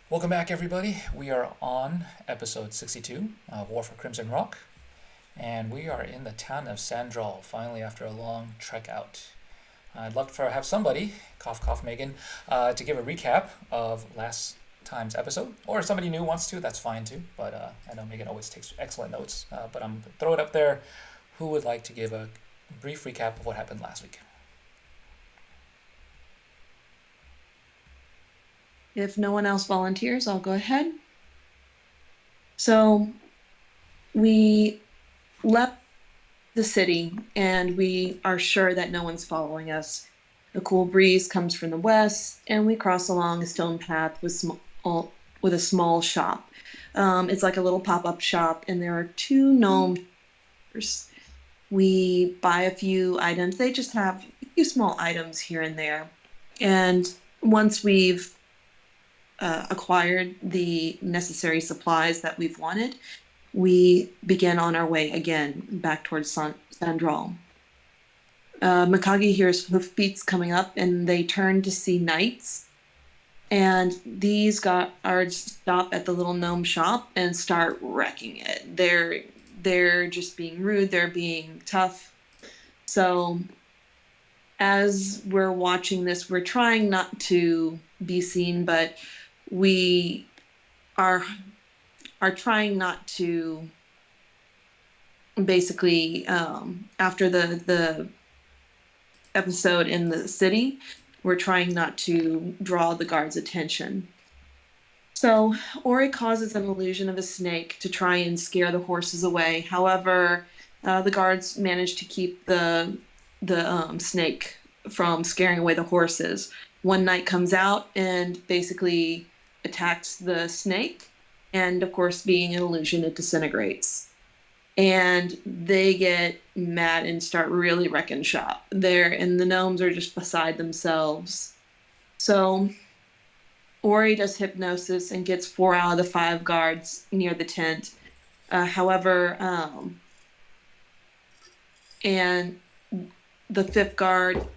Welcome back, everybody. We are on episode 62 of War for Crimson Rock, and we are in the town of Sandral, finally, after a long trek out. I'd love to have somebody, cough cough Megan, to give a recap of last time's episode, or if somebody new wants to, that's fine too. But I know Megan always takes excellent notes, but I'm going to throw it up there. Who would like to give a brief recap of what happened last week? If no one else volunteers, I'll go ahead. So we left the city and we are sure that no one's following us. The cool breeze comes from the west, and we cross along a stone path with a small shop. It's like a little pop-up shop, and there are two gnomes. We buy a few items. They just have a few small items here and there. And once we've acquired the necessary supplies that we've wanted, we begin on our way again back towards Sandral. Mikage hears hoofbeats coming up, and they turn to see knights. And these guards stop at the little gnome shop and start wrecking it. They're just being rude. They're being tough. So as we're watching this, we're trying not to be seen, but we are trying not to basically after the episode in the city, we're trying not to draw the guards' attention. So Ori causes an illusion of a snake to try and scare the horses away. However, the guards manage to keep the snake from scaring away the horses. One knight comes out and basically attacks the snake, and of course, being an illusion, it disintegrates. And they get mad and start really wrecking shop there, and the gnomes are just beside themselves. So Ori does hypnosis and gets 4 out of the 5 guards near the tent. However, and the fifth guard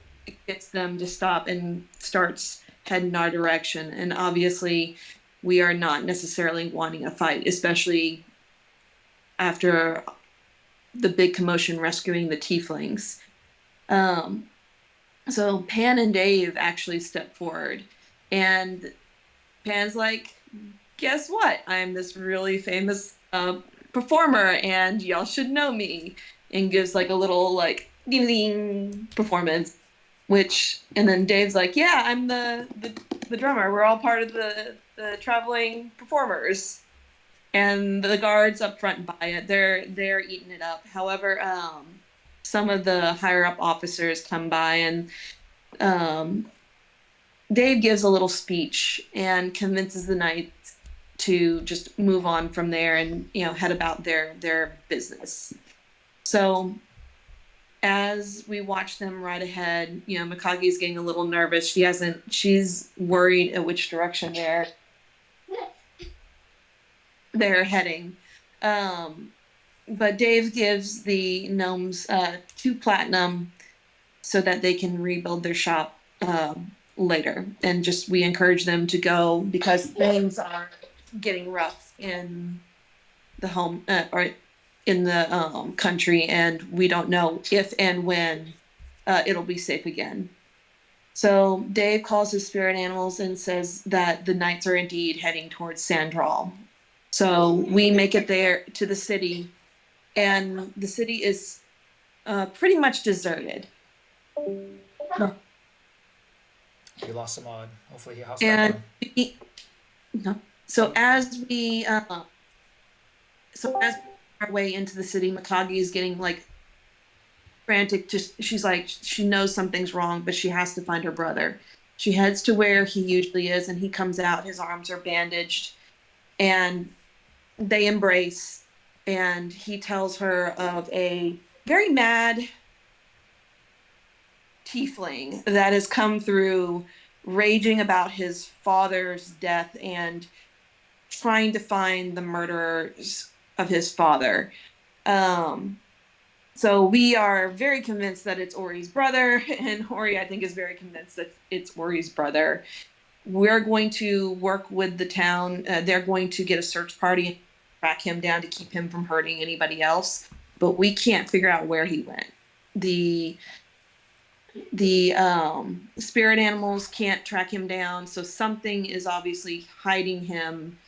gets them to stop and starts heading our direction. And obviously, we are not necessarily wanting a fight, especially after the big commotion rescuing the tieflings. Um, so Pan and Dave actually step forward, and Pan's like, guess what? I'm this really famous performer, and y'all should know me. And gives like a little like ding ding performance, and then Dave's like, yeah, I'm the drummer. We're all part of the traveling performers. And the guards up front buy it. They're eating it up. However, some of the higher up officers come by, and um, Dave gives a little speech and convinces the knights to just move on from there and head about their business. So as we watch them ride ahead, Mikage is getting a little nervous. She's worried at which direction they're heading. But Dave gives the gnomes 2 platinum so that they can rebuild their shop later. And just we encourage them to go because things are getting rough in the home or in the country, and we don't know if and when it'll be safe again. So Dave calls his spirit animals and says that the knights are indeed heading towards Sandral. So we make it there to the city, and the city is pretty much deserted. We lost some odd. Hopefully he hops back And on. no. so as we our way into the city, Mikage is getting like frantic. She's like, she knows something's wrong, but she has to find her brother. She heads to where he usually is, and he comes out. His arms are bandaged, and they embrace. And he tells her of a very mad tiefling that has come through, raging about his father's death and trying to find the murderers of his father. Um, So we are very convinced that it's Ori's brother, and Ori, I think, is very convinced that it's Ori's brother. we're going to work with the town. They're going to get a search party and track him down to keep him from hurting anybody else. But we can't figure out where he went. The spirit animals can't track him down, so something is obviously hiding him.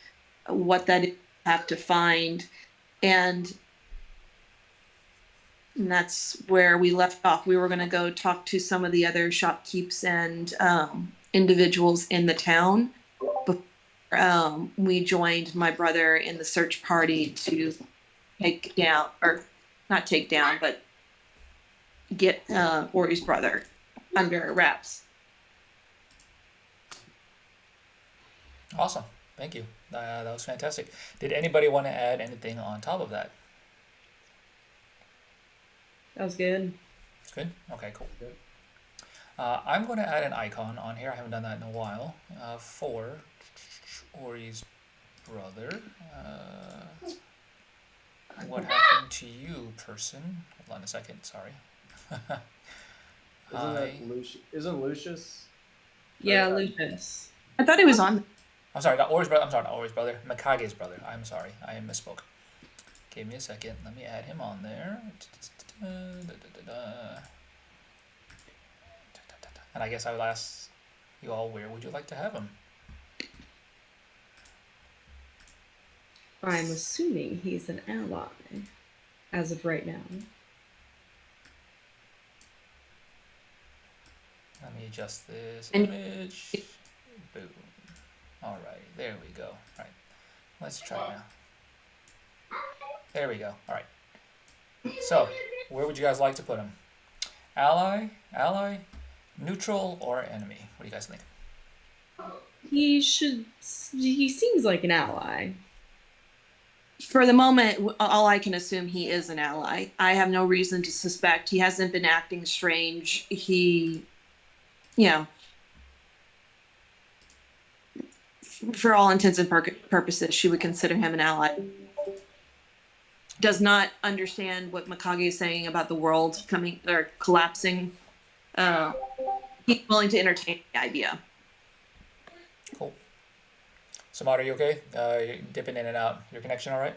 What that is, have to find, and that's where we left off. We were going to go talk to some of the other shopkeepers and individuals in the town before we joined my brother in the search party to take down, or not take down, but get Ori's brother under wraps. Awesome. Thank you. That was fantastic. Did anybody want to add anything on top of that? That was good. It's good? Okay, cool. I'm going to add an icon on here. I haven't done that in a while. For Ori's brother. What happened to you, person? Hold on a second. Sorry. Isn't Lucius? Yeah, Leucis. I thought he was on. I'm sorry, not Ori's brother. I'm sorry, not Ori's brother. Mikage's brother. I'm sorry. I misspoke. Give me a second. Let me add him on there. And I guess I would ask you all, where would you like to have him? I'm assuming he's an ally as of right now. Let me adjust this And- image. Boom. All right, there we go. All right, let's try now. There we go. All right. So, where would you guys like to put him? Ally, neutral, or enemy? What do you guys think? He seems like an ally. For the moment, all I can assume he is an ally. I have no reason to suspect. He hasn't been acting strange. He, for all intents and purposes, she would consider him an ally. Does not understand what Mikage is saying about the world coming or collapsing. He's willing to entertain the idea. Cool. Samad, are you okay? You're dipping in and out. Your connection all right?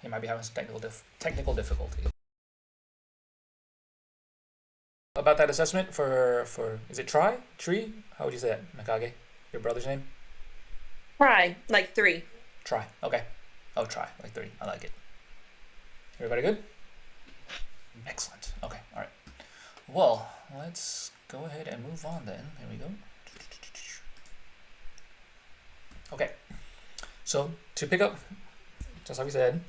You might be having some technical difficulties. About that assessment for is it Tree? How would you say that, Mikage? Your brother's name? Try like 3. Try. Okay. Oh, try like 3. I like it. Everybody good? Excellent. Okay. All right. Well, let's go ahead and move on then. Here we go. Okay. So to pick up, just like we said,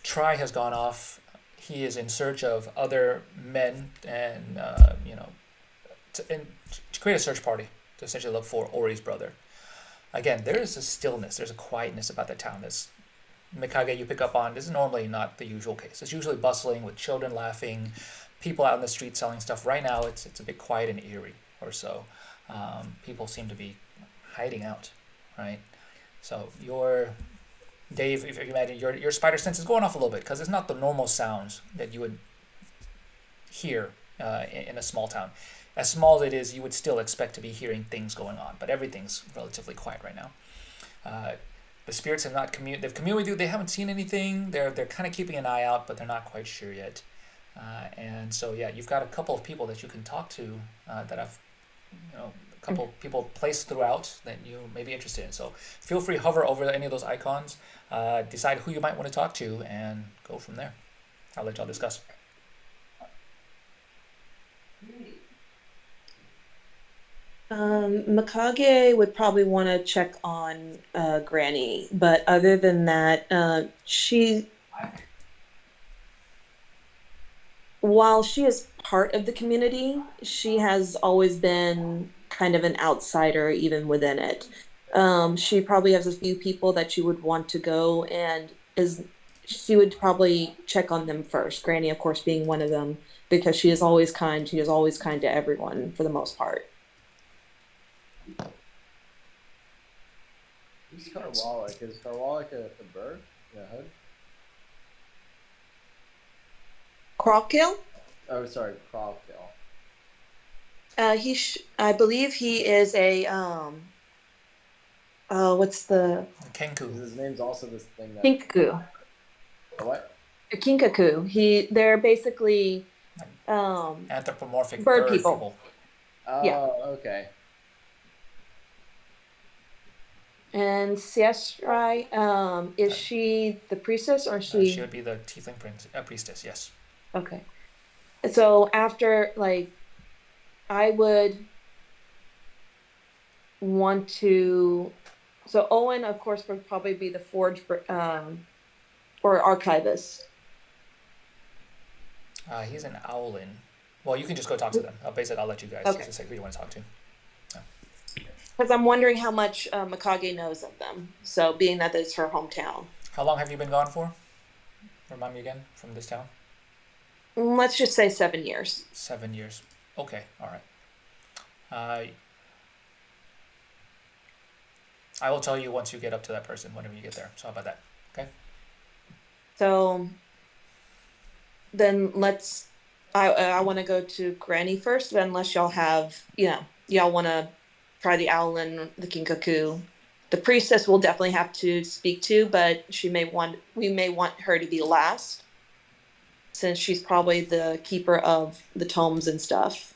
Try has gone off. He is in search of other men and to create a search party to essentially look for Ori's brother. Again, there is a stillness, there's a quietness about the town. This Mikage you pick up on, this is normally not the usual case. It's usually bustling with children laughing, people out in the street selling stuff. Right now, it's a bit quiet and eerie or so. People seem to be hiding out, right? So Dave, if you imagine, your spider sense is going off a little bit because it's not the normal sounds that you would hear in a small town. As small as it is, you would still expect to be hearing things going on, but everything's relatively quiet right now. The spirits have not they've communed with you. They haven't seen anything. They're kind of keeping an eye out, but they're not quite sure yet. And so yeah, you've got a couple of people that you can talk to that have, a couple of people placed throughout that you may be interested in. So feel free to hover over any of those icons, decide who you might want to talk to, and go from there. I'll let y'all discuss. Mikage would probably want to check on Granny, but other than that, while she is part of the community, she has always been kind of an outsider even within it. She probably has a few people that she would want to go and she would probably check on them first. Granny, of course, being one of them, because she is always kind. She is always kind to everyone for the most part. Who's Karwalik? Is Karwalik a bird? Yeah, hood? Crockill? Oh, sorry, Crocodile. I believe he is a what's the Kenku. Because his name's also this thing that. Kinkaku? A what? A Kinkaku. They're basically Anthropomorphic bird people. Oh, Yeah. okay. And Siestrai, is she the priestess or is She she? would be the Tiefling priestess, yes. Okay. So after, like, I would want to. So Owen, of course, would probably be the forge or archivist. He's an owlin. Well, you can just go talk to them. Basically, I'll let you guys Okay. just say who you want to talk to. Because I'm wondering how much Mikage knows of them. So being that it's her hometown. How long have you been gone for? Remind me again, from this town? Let's just say 7 years. 7 years. Okay, all right. I will tell you once you get up to that person, whenever you get there. So how about that? Okay. So then I want to go to Granny first, but unless y'all have, y'all want to try the owl and the Kinkaku. The priestess will definitely have to speak to, but we may want her to be last, since she's probably the keeper of the tomes and stuff.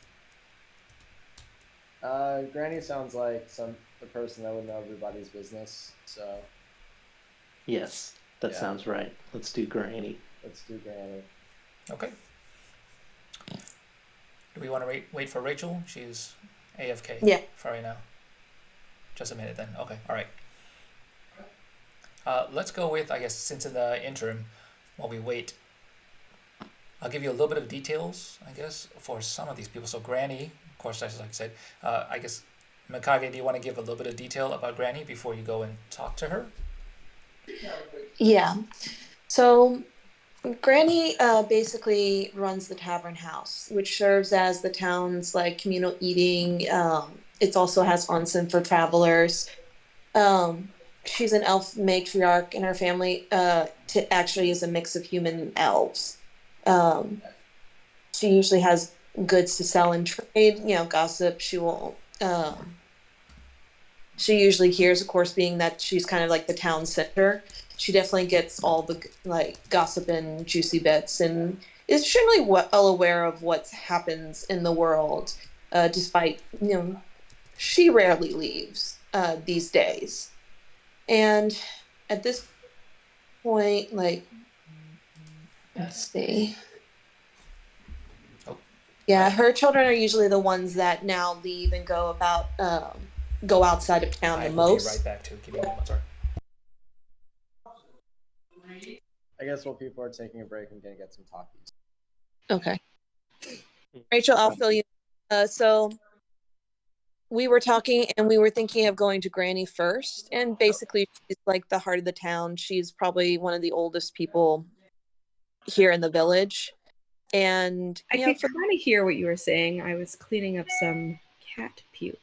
Granny sounds like the person that would know everybody's business. So Yes, that Yeah. sounds right. Let's do Granny. let's do Granny. Okay. Do we want to wait for Rachel? She's AFK. Yeah. For right now. Just a minute then. Okay, all right. Let's go with, I guess, since in the interim, while we wait, I'll give you a little bit of details, I guess, for some of these people. So Granny, of course, as I said, I guess, Mikage, do you want to give a little bit of detail about Granny before you go and talk to her? Yeah. So Granny basically runs the tavern house, which serves as the town's like communal eating. It also has onsen for travelers. She's an elf matriarch, and her family actually is a mix of human and elves. Um, she usually has goods to sell and trade. Gossip. She will. She usually hears, of course, being that she's kind of like the town center. She definitely gets all the like gossip and juicy bits, and is generally well aware of what happens in the world. Despite she rarely leaves these days. And at this point, like, let's see. Oh. Yeah, her children are usually the ones that now leave and go outside of town I the will be most. right back too. Give me a moment, sorry. I guess while people are taking a break, I'm gonna get some talkies. Okay. Rachel, I'll fill you. So we were talking and we were thinking of going to Granny first. And basically, she's like the heart of the town. She's probably one of the oldest people here in the village. And I could kind of hear what you were saying. I was cleaning up some cat puke.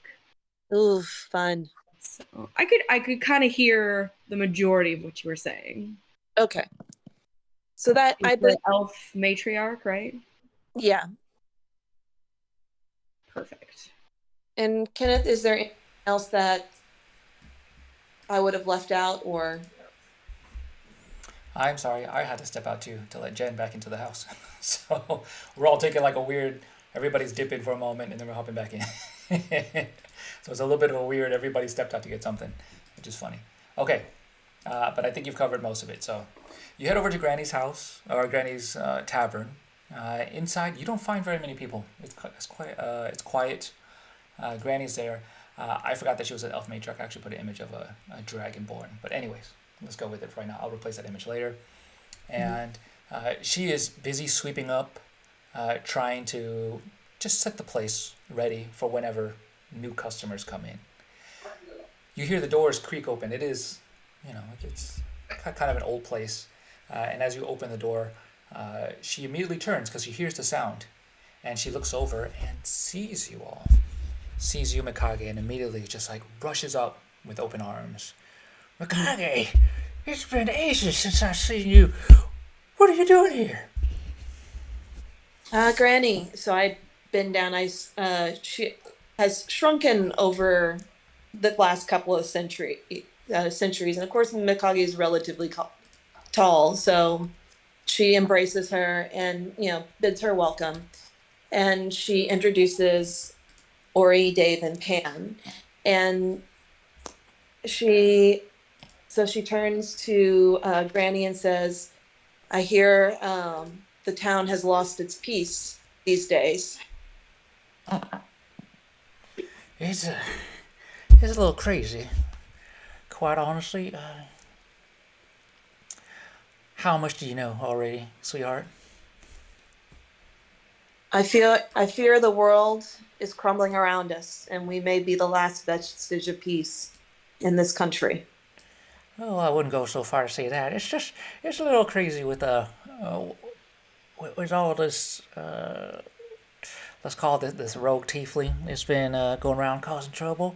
ooh, fun. So I could kind of hear the majority of what you were saying. Okay. So that I believe elf matriarch, right? Yeah. Perfect. And Kenneth, is there anything else that I would have left out, or? I'm sorry, I had to step out too to let Jen back into the house. So we're all taking like a weird, everybody's dipping for a moment and then we're hopping back in. So it's a little bit of a weird, everybody stepped out to get something, which is funny. Okay, but I think you've covered most of it. So you head over to Granny's house, or Granny's tavern. Inside, you don't find very many people. It's quiet. Granny's there. I forgot that she was an elf matriarch. I actually put an image of a Dragonborn. But anyways, let's go with it for right now. I'll replace that image later. And she is busy sweeping up, trying to just set the place ready for whenever new customers come in. You hear the doors creak open. It is, it's kind of an old place. And as you open the door, she immediately turns because she hears the sound. And she looks over and sees you all. Sees you, Mikage, and immediately just like rushes up with open arms. Mikage, it's been ages since I've seen you. What are you doing here? Granny. So I've been down. She has shrunken over the last couple of centuries, and of course Mikage is relatively tall, so she embraces her and bids her welcome, and she introduces Ori, Dave, and Pan, and she she turns to Granny and says, "I hear the town has lost its peace these days." It's it's a little crazy, quite honestly. How much do you know already, sweetheart? I fear the world is crumbling around us, and we may be the last vestige of peace in this country. Oh, I wouldn't go so far to say that. It's a little crazy with with all this. Let's call it this rogue tiefling. It's been going around causing trouble.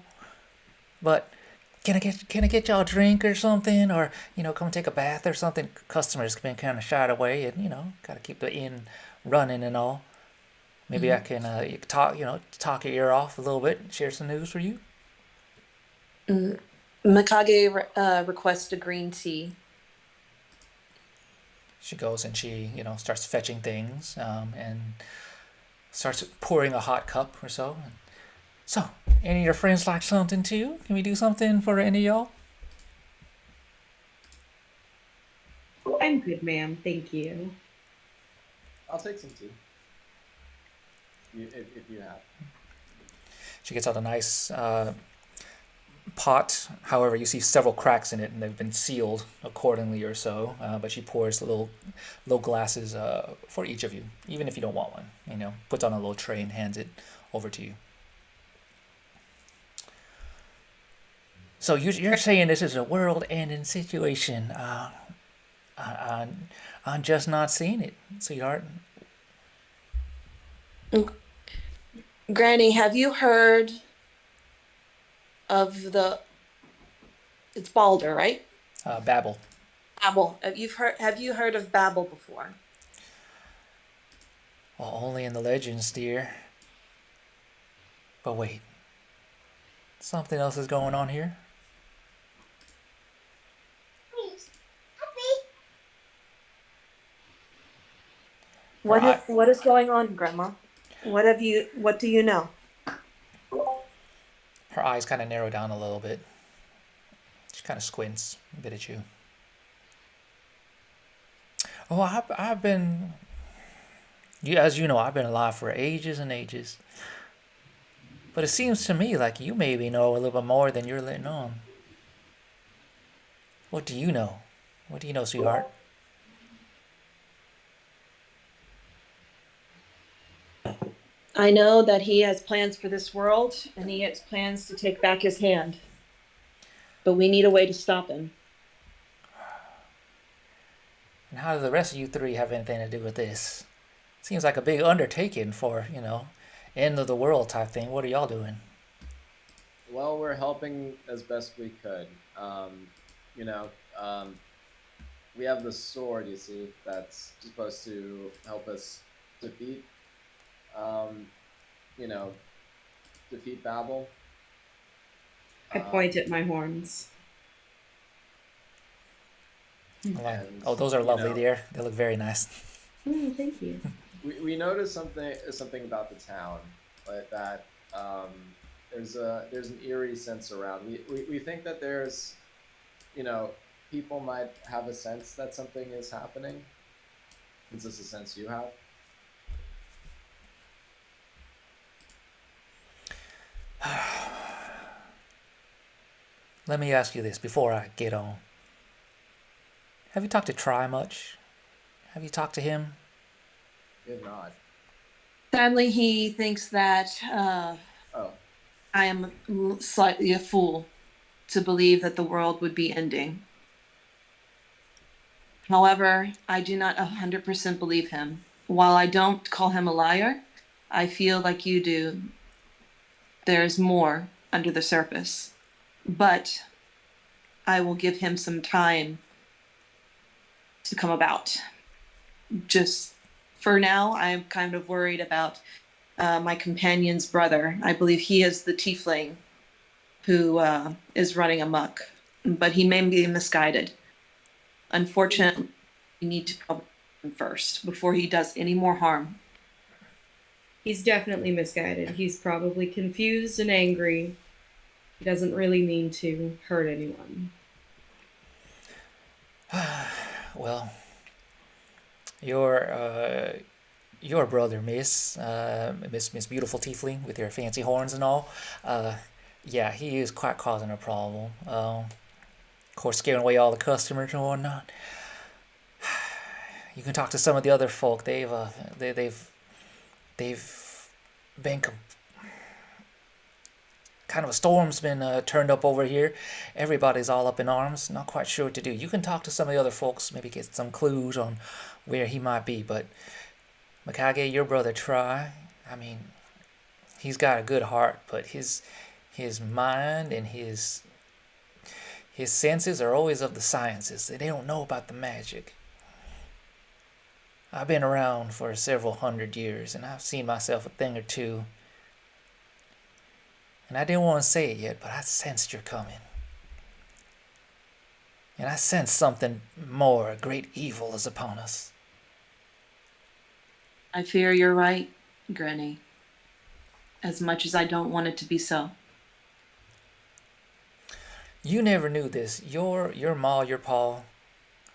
But can I get y'all a drink or something, or come take a bath or something? Customers have been kind of shied away, and gotta keep the inn running and all. Maybe I can talk talk your ear off a little bit, and share some news for you. Mm. Mikage requests a green tea. She goes and she starts fetching things and starts pouring a hot cup or so. So, any of your friends like something too? Can we do something for any of y'all? I'm good, ma'am. Thank you. I'll take some tea. If you have. She gets out a nice pot. However, you see several cracks in it, and they've been sealed accordingly or so. But she pours little glasses for each of you, even if you don't want one. Puts on a little tray and hands it over to you. So you're saying this is a world-ending situation? I'm just not seeing it, sweetheart. Granny, have you heard of it's Balder, right? Babel. Babel. Have you heard of Babel before? Well, only in the legends, dear. But wait, something else is going on here. Her eye, What is going on, Grandma? What do you know? her eyes kind of narrow down a little bit. She kind of squints a bit at you. Oh, I've been, as you know, I've been alive for ages and ages. But it seems to me like you maybe know a little bit more than you're letting on. What do you know? What do you know, sweetheart? I know that he has plans for this world, and he has plans to take back his hand. But we need a way to stop him. And how do the rest of you three have anything to do with this? Seems like a big undertaking for, end of the world type thing. What are y'all doing? Well, we're helping as best we could. You know, um, we have the sword, you see, that's supposed to help us defeat, um, you know, defeat Babel. I point at my horns. And Oh, those are you lovely, know, dear. They look very nice. Thank you. we noticed something about the town, but that there's an eerie sense around. We think that there's, you know, people might have a sense that something is happening. Is this a sense you have? Let me ask you this before I get on. Have you talked to Try much? Have you talked to him? If not, Sadly, he thinks that oh, I am slightly a fool to believe that the world would be ending. However, I do not 100% believe him. While I don't call him a liar, I feel like you do. There's more under the surface. But I will give him some time to come about. Just for now, I'm kind of worried about my companion's brother. I believe he is the tiefling who is running amok, but he may be misguided. Unfortunately, we need to probably him first before he does any more harm. He's definitely misguided. He's probably confused and angry. He doesn't really mean to hurt anyone. Well, your brother, Miss Beautiful Tiefling with your fancy horns and all, yeah, he is quite causing a problem. Of course, scaring away all the customers and whatnot. You can talk to some of the other folk. They've been kind of a storm's been turned up over here. Everybody's all up in arms, not quite sure what to do. You can talk to some of the other folks, maybe get some clues on where he might be. But Mikage, your brother, try. I mean, he's got a good heart, but his mind and his senses are always of the sciences. They don't know about the magic. I've been around for several hundred years, and I've seen myself a thing or two. And I didn't want to say it yet, but I sensed you're coming. And I sense something more, a great evil is upon us. I fear you're right, Granny. As much as I don't want it to be so. You never knew this. Your ma, your pa,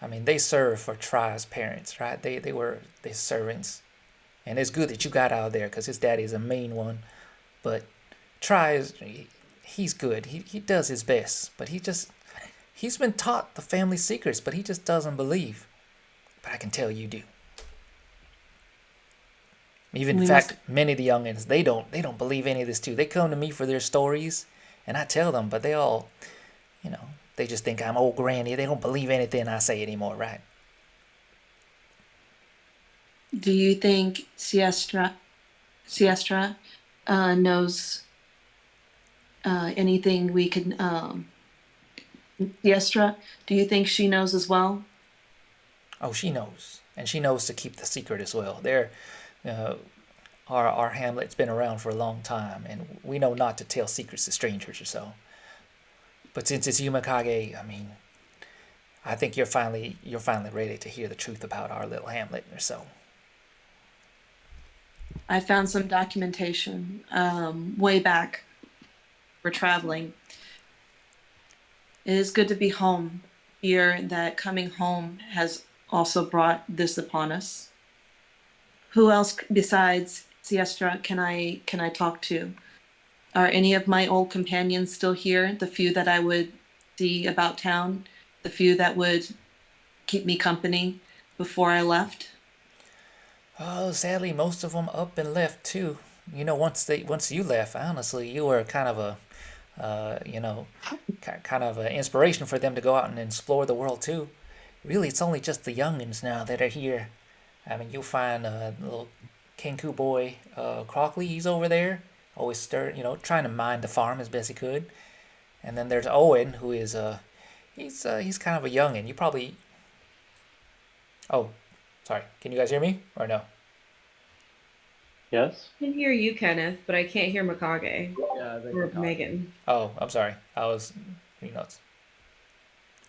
I mean, they served for Try's parents, right? They were their servants. And it's good that you got out of there, because his daddy's a mean one. But Try he's good. He does his best. But he's been taught the family secrets, but he just doesn't believe. But I can tell you do. Even in fact, many of the youngins, they don't believe any of this too. They come to me for their stories, and I tell them, but they all, they just think I'm old granny. They don't believe anything I say anymore, right? Do you think Siestra knows anything we can? Siestra, do you think she knows as well? Oh, she knows, and she knows to keep the secret as well. Our hamlet's been around for a long time, and we know not to tell secrets to strangers or so. But since it's you, Mikage, I mean, I think you're finally ready to hear the truth about our little hamlet or so. I found some documentation way back. We're traveling. It is good to be home. Fear that coming home has also brought this upon us. Who else besides Siestra can I talk to? Are any of my old companions still here? The few that I would see about town? The few that would keep me company before I left? Oh, sadly, most of them up and left too. Once you left, honestly, you were kind of an inspiration for them to go out and explore the world too. Really, it's only just the youngins now that are here. I mean, you'll find little Kenku boy, Crockley, he's over there, always trying to mind the farm as best he could. And then there's Owen, who is he's kind of a youngin. You probably. Oh, sorry. Can you guys hear me or no? Yes? I can hear you, Kenneth, but I can't hear Mikage Yeah, I think or we got it. Megan. Oh, I'm sorry. I was nuts.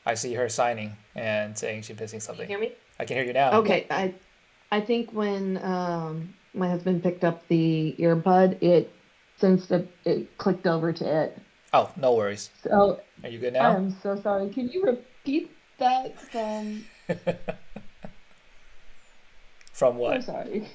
I see her signing and saying she's missing Can you something. hear me? I can hear you now. Okay, I think when my husband picked up the earbud, it since it clicked over to it. Oh, no worries. So Are you good I now? am so sorry. Can you repeat that from? From I'm what? sorry.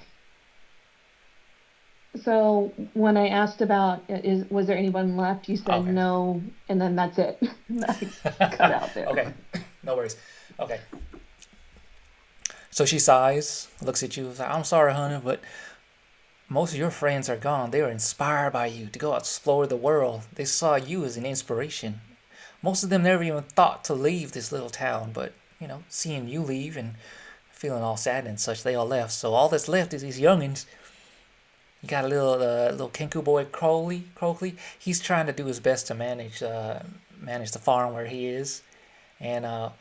So when I asked about was there anyone left, you said Okay. no, and then that's it. I cut out there. Okay. No worries. Okay. So she sighs, looks at you, like, I'm sorry, honey, but most of your friends are gone. They were inspired by you to go out explore the world. They saw you as an inspiration. Most of them never even thought to leave this little town, but, seeing you leave and feeling all sad and such, they all left. So all that's left is these youngins. You got a little Kenku boy, Crowley. He's trying to do his best to manage the farm where he is. And,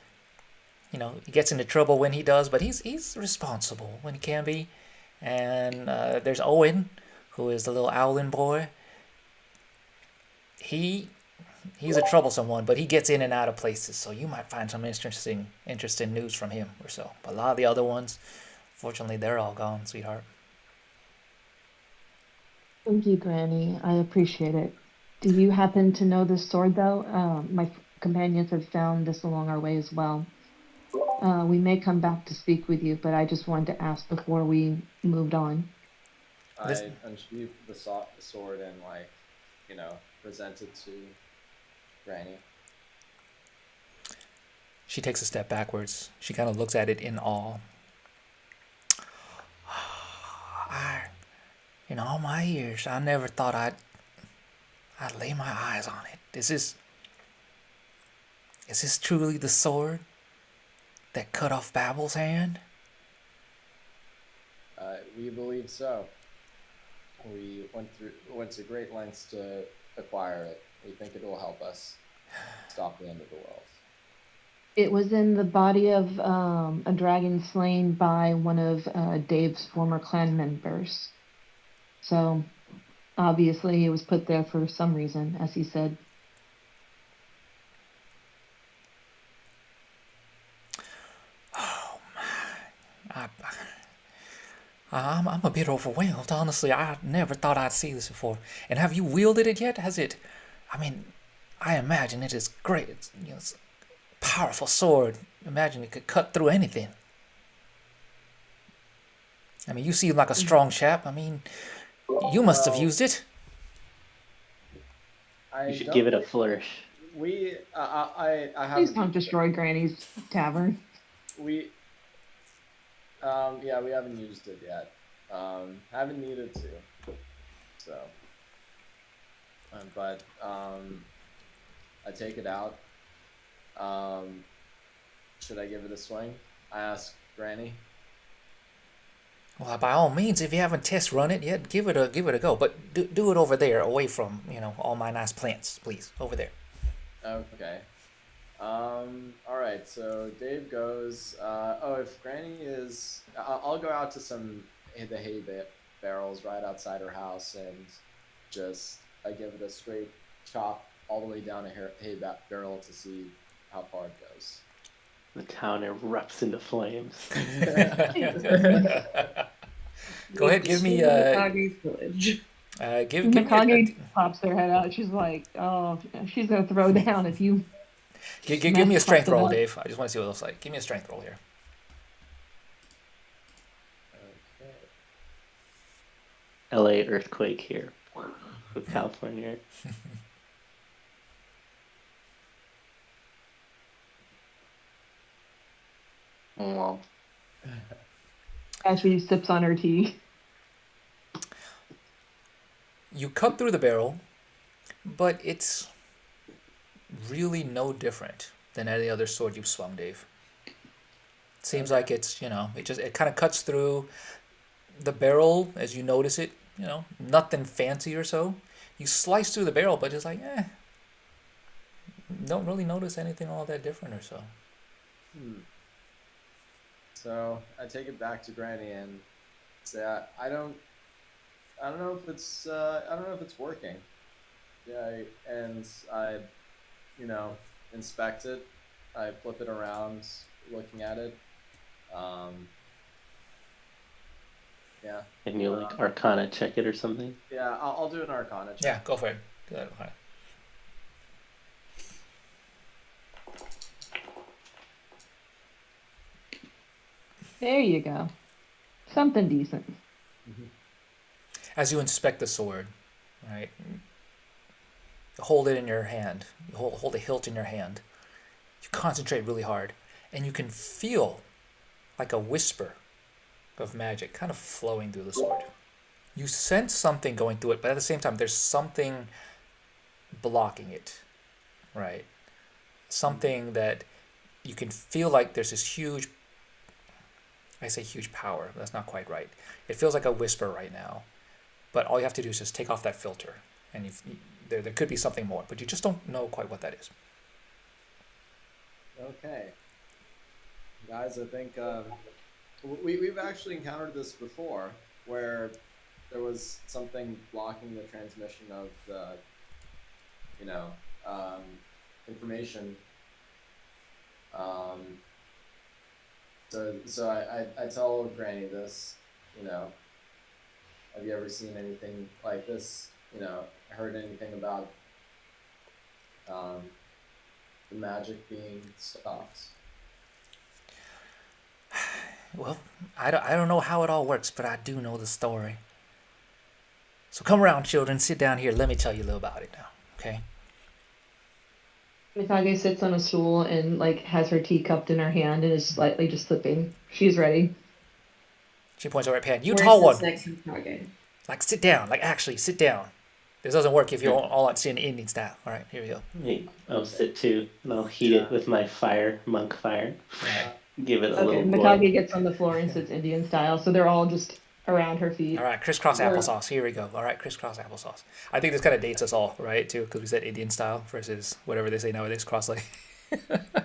he gets into trouble when he does, but he's responsible when he can be. And there's Owen, who is the little owlin boy. He's a troublesome one, but he gets in and out of places, so you might find some interesting news from him or so. But a lot of the other ones, fortunately, they're all gone, sweetheart. Thank you, Granny. I appreciate it. Do you happen to know this sword, though? My companions have found this along our way as well. We may come back to speak with you, but I just wanted to ask before we moved on. This- I unsheathed the sword and, like, present it to Granny. She takes a step backwards. She kind of looks at it in awe. In all my years, I never thought I'd lay my eyes on it. Is this truly the sword that cut off Babel's hand? We believe so. We went to great lengths to acquire it. We think it will help us stop the end of the world. It was in the body of a dragon slain by one of Dave's former clan members. So, obviously, it was put there for some reason, as he said. I'm a bit overwhelmed, honestly. I never thought I'd see this before. And have you wielded it yet? Has it? I mean, I imagine it is great. It's a powerful sword. Imagine it could cut through anything. I mean, you seem like a strong chap. I mean, you must have used it. I You should don't give it a think flourish. We, I Please haven't. don't destroy Granny's tavern. We, yeah, we haven't used it yet. Haven't needed to. So, but I take it out. Should I give it a swing? I ask Granny. Well, by all means, if you haven't test run it yet, give it a go. But do it over there, away from all my nice plants, please. Over there. Okay. All right. So Dave goes. If Granny is, I'll go out to the hay barrels right outside her house and just I give it a straight chop all the way down a hay barrel to see how far it goes. The town erupts into flames. Go ahead, give me Mikage's village. give me Mikage pops their head out. She's like, "Oh, she's gonna throw down if you." give me a strength something roll, up. Dave. I just want to see what it looks like. Give me a strength roll here. LA earthquake here with California. Oh, As she sips on her tea. You cut through the barrel, but it's really no different than any other sword you've swung, Dave. Seems like it's, it kind of cuts through the barrel as you notice it, nothing fancy or so. You slice through the barrel, but it's like, don't really notice anything all that different or so. So I take it back to Granny and say, I don't know if it's working. Yeah, and I, inspect it. I flip it around, looking at it. Yeah. and you like Arcana check it or something? Yeah, I'll do an Arcana check. Yeah, go for it. Do that. Okay. There you go. Something decent. As you inspect the sword, right, hold it in your hand. You hold the hilt in your hand. You concentrate really hard, and you can feel like a whisper of magic kind of flowing through the sword. You sense something going through it, but at the same time, there's something blocking it, right? Something that you can feel like there's this huge, I say huge power, but that's not quite right. It feels like a whisper right now, but all you have to do is just take off that filter, and there could be something more, but you just don't know quite what that is. Okay. Guys, I think we've actually encountered this before. where there was something blocking the transmission of the, you know, information. Um, so I tell Granny this, you know, have you ever seen anything like this? You know, heard anything about um, the magic being stopped? Well, I don't know how it all works, but I do know the story. So come around, children. Sit down here. Let me tell you a little about it now, okay? Mikage sits on a stool and like has her tea cupped in her hand and is slightly just slipping. She's ready. She points over at Pan. You Where's tall this one. next Mikage? Like, sit down. Like, actually, sit down. This doesn't work if you're all on seeing Indian style. All right, here we go. Hey, I'll sit too, and I'll heat it with my monk fire. Give it a Okay, little glow. Mikage gets on the floor and sits Indian style, so they're all just around her feet. All right, crisscross Right. applesauce. Here we go. All right, crisscross applesauce. I think this kind of dates us all, right, too? Because we said Indian style versus whatever they say nowadays, cross-leg.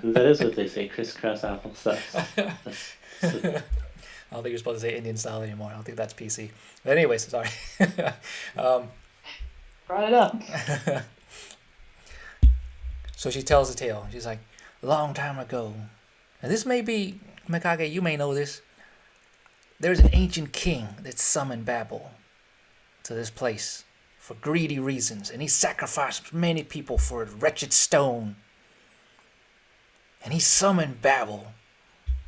That is what they say, crisscross applesauce. I don't think you're supposed to say Indian style anymore. I don't think that's PC. But anyways, sorry. Brought it up. So she tells the tale. She's like, a long time ago, and this may be, Mikage, you may know this. There's an ancient king that summoned Babel to this place for greedy reasons, and he sacrificed many people for a wretched stone. And he summoned Babel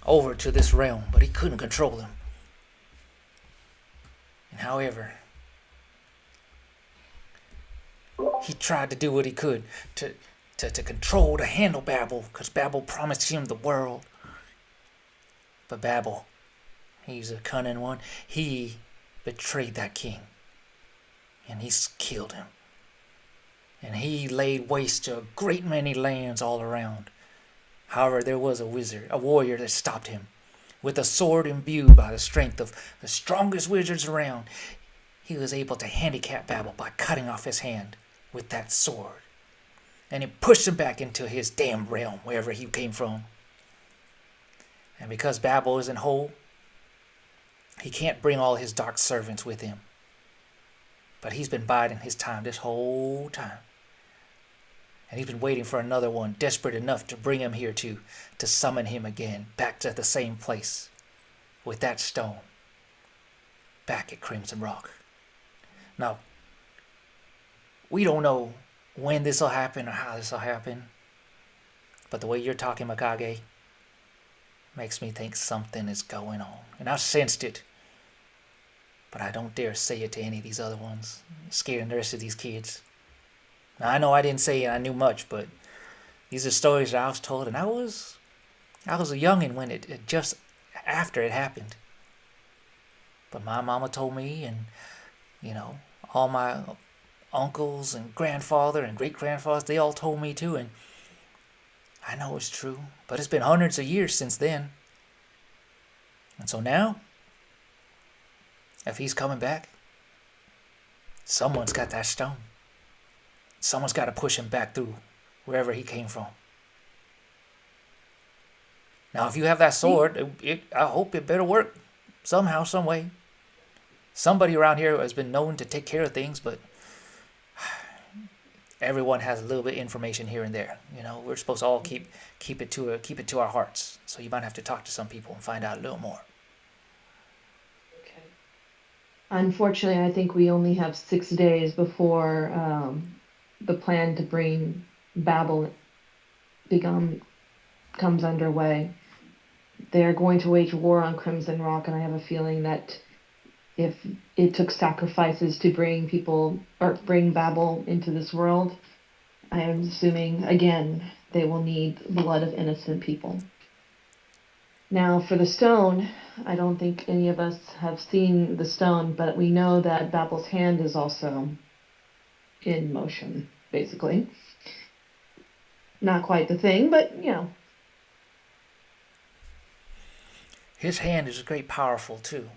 over to this realm, but he couldn't control him. And however, he tried to do what he could to control, to handle Babel, because Babel promised him the world. But Babel, he's a cunning one, he betrayed that king. And he killed him. And he laid waste to a great many lands all around. However, there was a warrior that stopped him. With a sword imbued by the strength of the strongest wizards around, he was able to handicap Babel by cutting off his hand with that sword. And it pushed him back into his damn realm, wherever he came from. And because Babel isn't whole, he can't bring all his dark servants with him. But he's been biding his time this whole time. And he's been waiting for another one, desperate enough to bring him here to summon him again, back to the same place, with that stone, back at Crimson Rock. Now, we don't know when this will happen or how this will happen, but the way you're talking, Mikage, makes me think something is going on. And I've sensed it, but I don't dare say it to any of these other ones, scaring the rest of these kids. Now, I know I didn't say I knew much, but these are stories that I was told, and I was a youngin' when it just after it happened. But my mama told me, and all my uncles and grandfather and great-grandfathers, they all told me too, and I know it's true. But it's been hundreds of years since then. And so now, if he's coming back, someone's got that stone. Someone's got to push him back through wherever he came from. Now, if you have that sword, I hope it better work somehow, some way. Somebody around here has been known to take care of things, but everyone has a little bit of information here and there. We're supposed to all keep it to our hearts. So you might have to talk to some people and find out a little more. Okay. Unfortunately, I think we only have 6 days before the plan to bring Babel comes underway. They're going to wage war on Crimson Rock, and I have a feeling that if it took sacrifices to bring Babel into this world, I am assuming, again, they will need blood of innocent people. Now, for the stone, I don't think any of us have seen the stone, but we know that Babel's hand is also in motion, basically. Not quite the thing, but, His hand is great powerful too.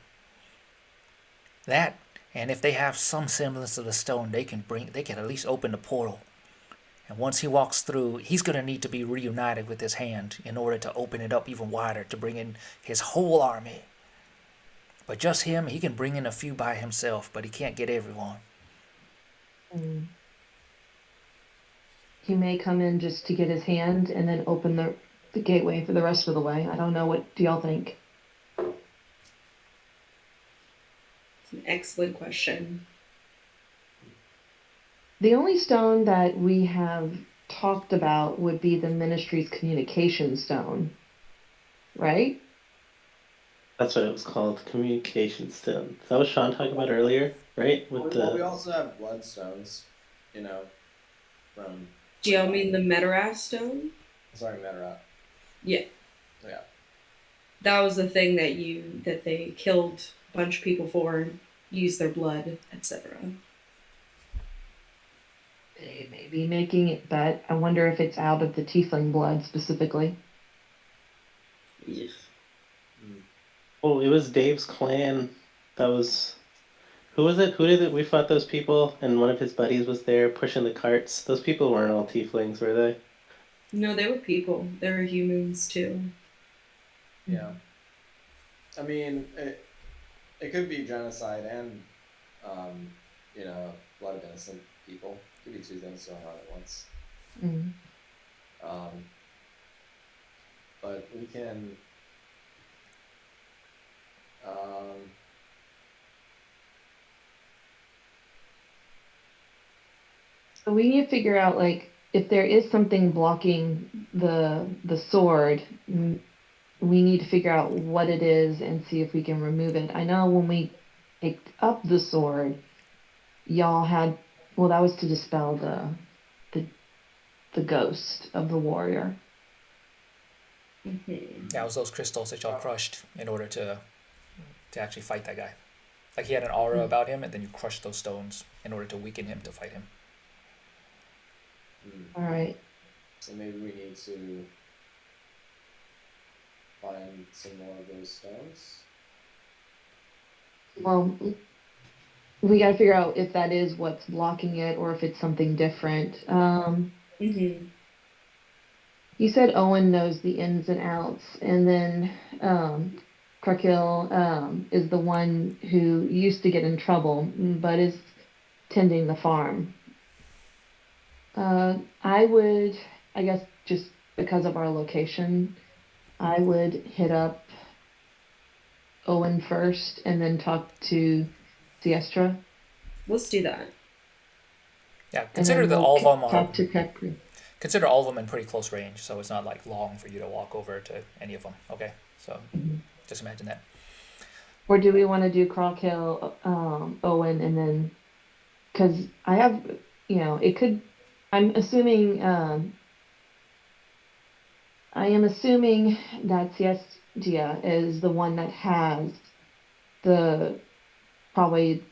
That, and if they have some semblance of the stone, they can at least open the portal. And once he walks through, he's going to need to be reunited with his hand in order to open it up even wider to bring in his whole army. But just him, he can bring in a few by himself, but he can't get everyone. Mm. He may come in just to get his hand and then open the gateway for the rest of the way. I don't know. What do y'all think? It's an excellent question. The only stone that we have talked about would be the ministry's communication stone, right? That's what it was called, communication stone. That was Sean talking about earlier, right? With Well, we the also have bloodstones, you know, from. Do y'all mean the Metaras stone? Sorry, Metarat. Yeah. Yeah. That was the thing that they killed a bunch of people for, used their blood, etc. They may be making it, but I wonder if it's out of the Tiefling blood specifically. Yeah. oh, it was Dave's clan. That was who was it? Who did it? We fought those people, and one of his buddies was there pushing the carts. Those people weren't all tieflings, were they? No, they were people. They were humans too. Yeah. I mean, it could be genocide and, blood of innocent people. Could be two things going on at once. Mm. But we can. So we need to figure out, like, if there is something blocking the sword, we need to figure out what it is and see if we can remove it. I know when we picked up the sword, y'all had, well, that was to dispel the ghost of the warrior. Mm-hmm. Yeah, it was those crystals that y'all crushed in order to actually fight that guy. Like he had an aura about him, and then you crushed those stones in order to weaken him to fight him. All right. So maybe we need to find some more of those stones. Well, we got to figure out if that is what's blocking it or if it's something different. Mm-hmm. You said Owen knows the ins and outs, and then Krakil is the one who used to get in trouble, but is tending the farm. I would, I guess, just because of our location, I would hit up Owen first and then talk to Siestra. Let's do that. Yeah, And consider then that we'll all of them are. talk to Krakil. Consider all of them in pretty close range, so it's not like long for you to walk over to any of them. Okay, so just imagine that. Or do we want to do Krakil, Owen, and then, because I have, it could, I'm assuming, I am assuming that Siestia is the one that has the, probably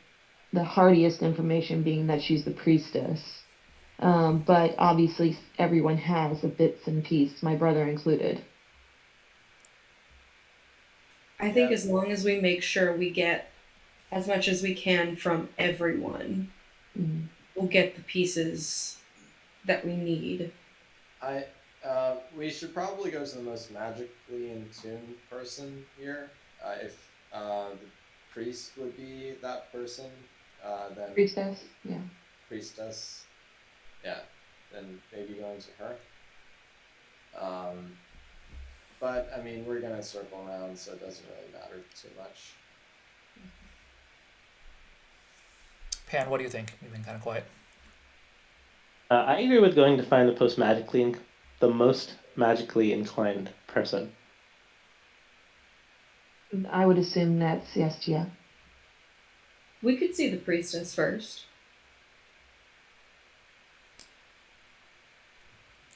the hardiest information, being that she's the priestess. But obviously everyone has a bits and pieces, my brother included. I think as long as we make sure we get as much as we can from everyone, we'll get the pieces that we need. We should probably go to the most magically in tune person here. If the priest would be that person, then Priestess, yeah. Priestess, yeah, then maybe going to her. But I mean, we're gonna circle around, so it doesn't really matter too much. Pan, what do you think? You've been kind of quiet. I agree with going to find the most magically inclined person. I would assume that's Siestia. We could see the priestess first.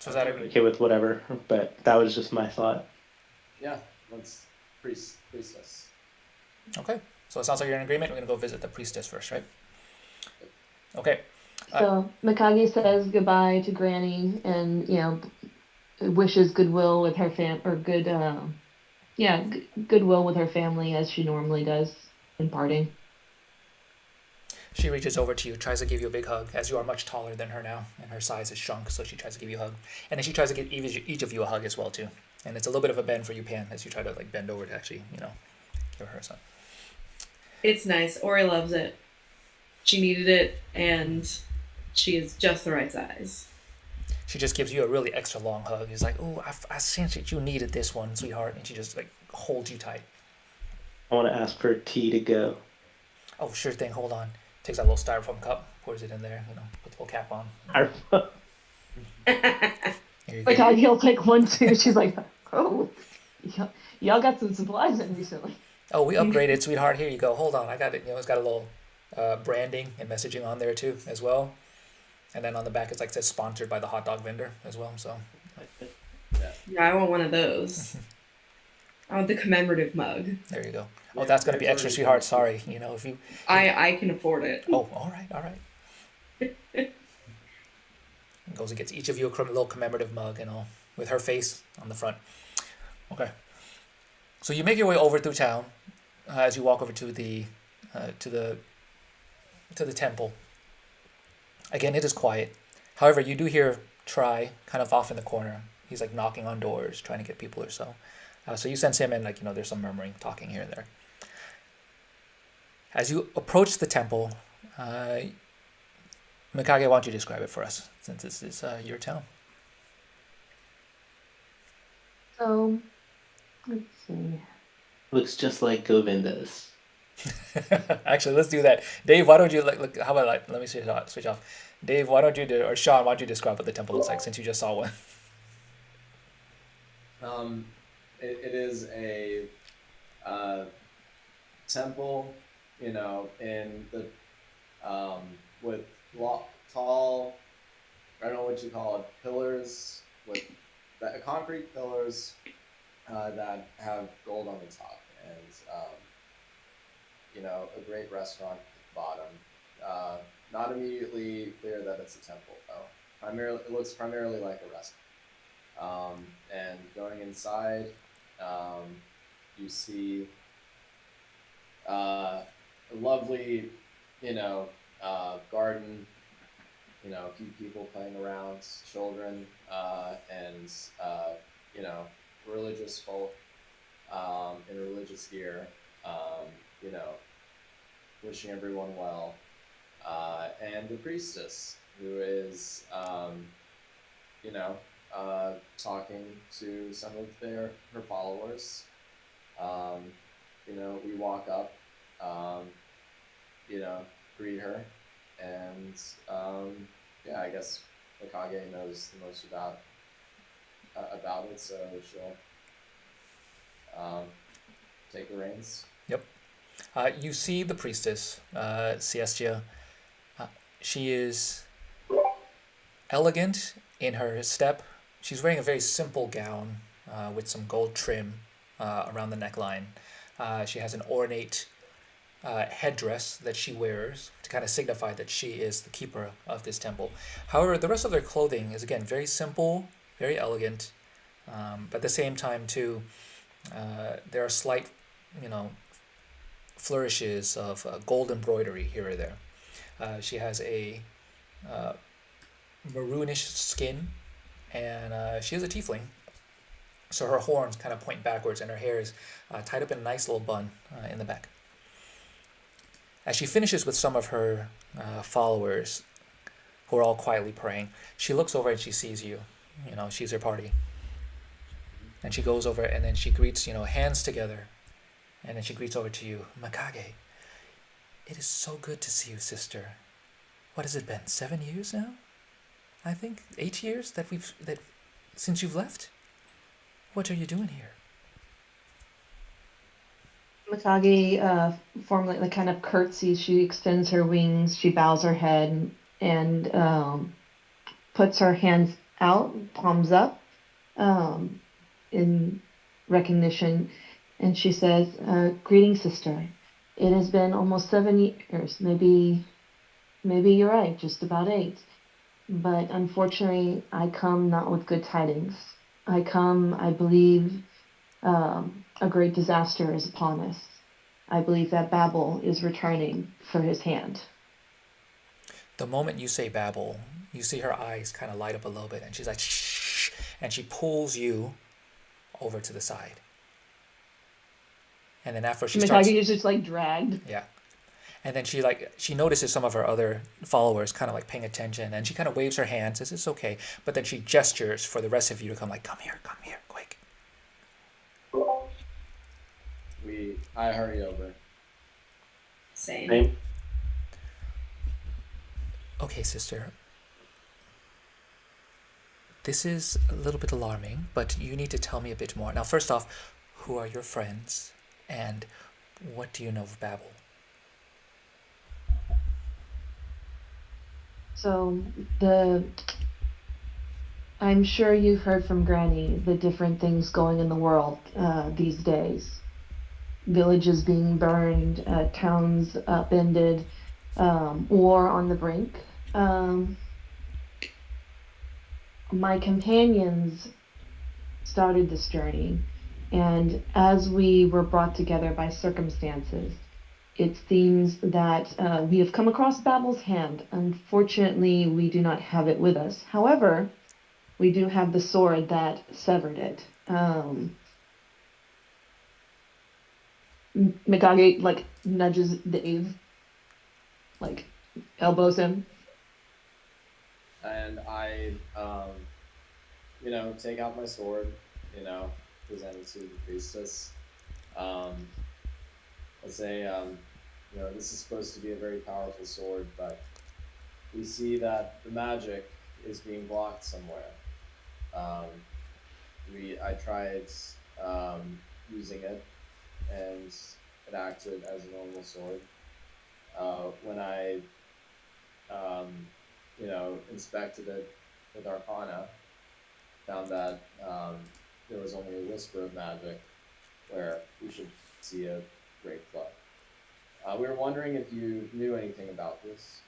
So is that okay with whatever, but that was just my thought. Yeah, let's priestess. Okay, so it sounds like you're in agreement. We're gonna go visit the priestess first, right? Okay. So Mikage says goodbye to Granny, and wishes goodwill with her goodwill with her family, as she normally does in parting. She reaches over to you, tries to give you a big hug, as you are much taller than her now, and her size is shrunk, so she tries to give you a hug. And then she tries to give each of you a hug as well, too. And it's a little bit of a bend for you, Pan, as you try to bend over to actually, give her a hug. It's nice. Ori loves it. She needed it, and she is just the right size. She just gives you a really extra long hug. He's like, "Oh, I sense that you needed this one, sweetheart," and she just like holds you tight. I want to ask for tea to go. Oh, sure thing. Hold on. Takes that little styrofoam cup, pours it in there. Put the little cap on. Here you Like, go. he'll take one too. She's like, oh, y'all got some supplies in recently. Oh, we upgraded, sweetheart. Here you go. Hold on. I got it. It's got a little branding and messaging on there too, as well. And then on the back, it's like it says sponsored by the hot dog vendor as well. So Yeah, I want one of those. I want the commemorative mug. there you go. Yeah, Oh, that's gonna be there's extra, already sweetheart. some- Sorry. If you. I can afford it. Oh, all right, all right. Goes and gets each of you a little commemorative mug, with her face on the front. Okay. So you make your way over through town as you walk over to the to the temple. Again, it is quiet. However, you do hear Try kind of off in the corner. He's like knocking on doors, trying to get people or so. So you sense him, and there's some murmuring, talking here and there. As you approach the temple, Mikage, why don't you describe it for us, since this is your town? So, let's see. Looks just like Govinda's. Actually, let's do that. Dave, why don't you look? How about let me switch off. Dave, why don't you or Sean, why don't you describe what the temple looks like, since you just saw one? It is a temple, in the with tall, I don't know what you call it, pillars with concrete pillars that have gold on the top, and a great restaurant at the bottom. Not immediately clear that it's a temple though. It looks primarily like a restaurant. And going inside, you see a lovely, garden. A few people playing around, children, and religious folk in religious gear. You know, wishing everyone well, and the priestess who is, talking to some of her followers. We walk up, greet her, and I guess Mikage knows the most about it, so she'll take the reins. Yep. You see the priestess, Siestia. She is elegant in her step. She's wearing a very simple gown with some gold trim around the neckline. She has an ornate headdress that she wears to kind of signify that she is the keeper of this temple. However, the rest of their clothing is, again, very simple, very elegant, but at the same time, too, there are slight, flourishes of gold embroidery here or there. She has a maroonish skin, and she is a tiefling. So her horns kind of point backwards, and her hair is tied up in a nice little bun in the back. As she finishes with some of her followers, who are all quietly praying, she looks over and she sees you. She's her party. And she goes over and then she greets, hands together. And then she greets over to you, Mikage. It is so good to see you, sister. What has it been? 7 years now? I think 8 years that since you've left. What are you doing here? Mikage formally kind of curtsies. She extends her wings. She bows her head and puts her hands out, palms up, in recognition. And she says, "Greetings, sister. It has been almost 7 years. Maybe you're right, just about 8. But unfortunately, I come not with good tidings. I believe, a great disaster is upon us. I believe that Babel is returning for his hand." The moment you say Babel, you see her eyes kind of light up a little bit, and she's like, shh, and she pulls you over to the side. And then after she Mikage starts, is just like dragged. yeah. And then she notices some of her other followers kind of like paying attention, and she kind of waves her hand, says it's okay. But then she gestures for the rest of you to come, like, come here, quick. I hurry over. Same. Same. Okay, sister. This is a little bit alarming, but you need to tell me a bit more. Now, first off, who are your friends, and what do you know of Babel? So I'm sure you've heard from Granny the different things going in the world these days. Villages being burned, towns upended, war on the brink. My companions started this journey, and as we were brought together by circumstances, it seems that we have come across Babel's hand. Unfortunately, we do not have it with us. However, we do have the sword that severed it. Mikage like nudges Dave, like elbows him. And I, take out my sword, present it to the priestess. Let's say, this is supposed to be a very powerful sword, but we see that the magic is being blocked somewhere. I tried using it, and it acted as a normal sword. When I, inspected it with Arcana, found that there was only a whisper of magic where we should see a great flood. We were wondering if you knew anything about this.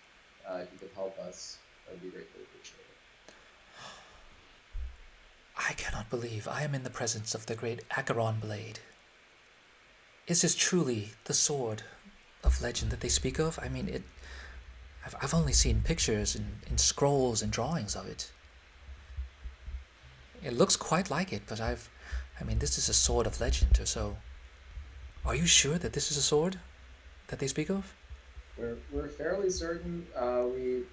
If you could help us, that would be greatly appreciated. I cannot believe I am in the presence of the great Acheron blade. Is this truly the sword of legend that they speak of? I mean, I've only seen pictures in scrolls and drawings of it. It looks quite like it, but this is a sword of legend or so. Are you sure that this is a sword that they speak of? We're fairly certain. We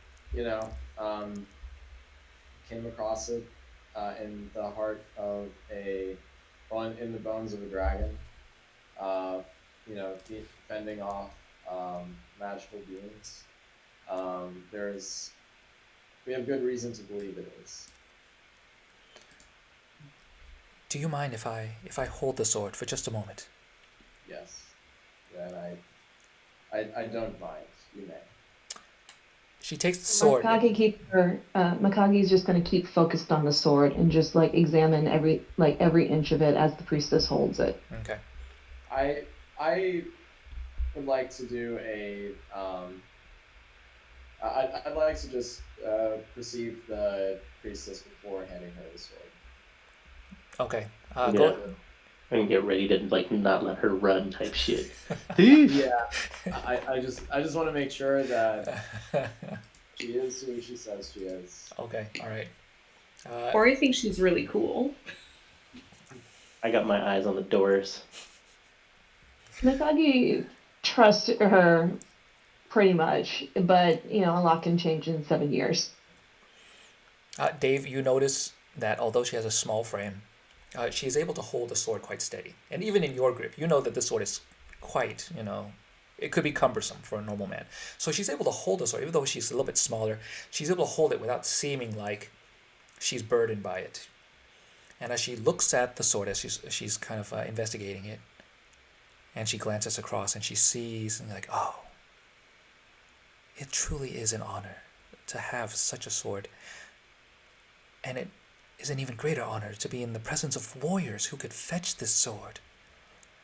came across it in the heart of in the bones of a dragon. Fending off magical beings. We have good reason to believe it is. Do you mind if I hold the sword for just a moment? Yes. And I don't mind. You may. She takes the sword. Mikage's just going to keep focused on the sword and just like examine every inch of it as the priestess holds it. Okay. I would like to do I'd like to just perceive the priestess before handing her the sword. Okay. Go. And get ready to like not let her run type shit. Yeah. I just want to make sure that she is who she says she is. Okay. All right. Ori thinks she's really cool. I got my eyes on the doors. Mikage trusts her pretty much, but a lot can change in 7 years. Dave, you notice that although she has a small frame, she is able to hold the sword quite steady. And even in your grip, you know that this sword is quite, it could be cumbersome for a normal man. So she's able to hold the sword, even though she's a little bit smaller, she's able to hold it without seeming like she's burdened by it. And as she looks at the sword, as she's kind of investigating it, and she glances across and she sees, and like, oh, it truly is an honor to have such a sword. And it is an even greater honor to be in the presence of warriors who could fetch this sword.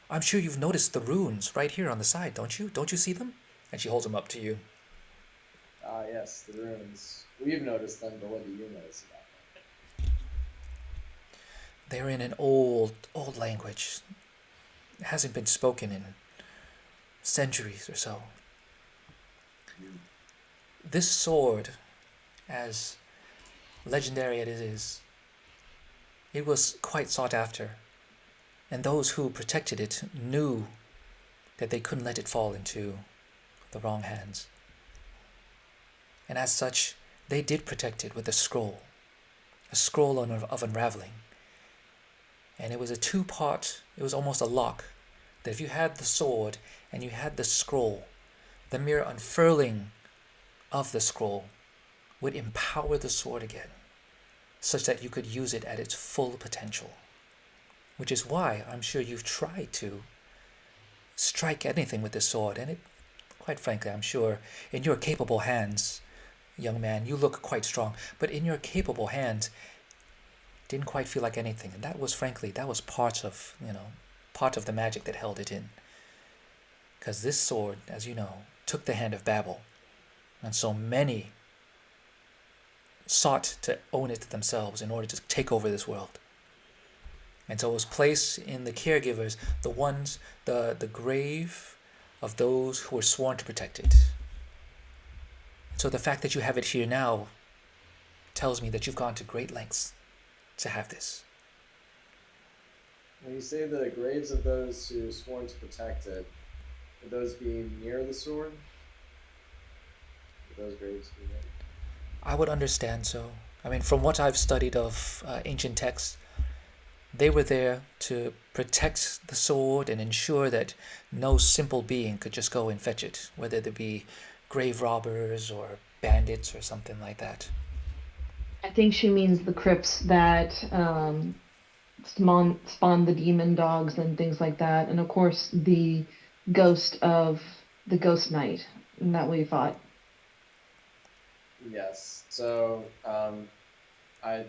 I'm sure you've noticed the runes right here on the side, don't you? Don't you see them? And she holds them up to you. Yes, the runes. We've noticed them, but what do you notice about them? They're in an old language. It hasn't been spoken in centuries or so. This sword, as legendary as it is, it was quite sought after, and those who protected it knew that they couldn't let it fall into the wrong hands. And as such, they did protect it with a scroll of unraveling. And it was a two-part, it was almost a lock, that if you had the sword and you had the scroll, the mere unfurling of the scroll would empower the sword again, such that you could use it at its full potential. Which is why I'm sure you've tried to strike anything with this sword, and it, quite frankly, I'm sure in your capable hands, young man, you look quite strong, but in your capable hands, didn't quite feel like anything. And that was, frankly, that was part of the magic that held it in. Because this sword, as you know, took the hand of Babel, and so many sought to own it themselves in order to take over this world. And so it was placed in the caregivers, the grave of those who were sworn to protect it. So the fact that you have it here now tells me that you've gone to great lengths to have this. When you say the graves of those who sworn to protect it, would those be near the sword? Would those graves be near? I would understand so. I mean, from what I've studied of ancient texts, they were there to protect the sword and ensure that no simple being could just go and fetch it, whether they be grave robbers or bandits or something like that. I think she means the crypts that spawn the demon dogs and things like that, and of course the ghost of the ghost knight that we fought. Yes. So I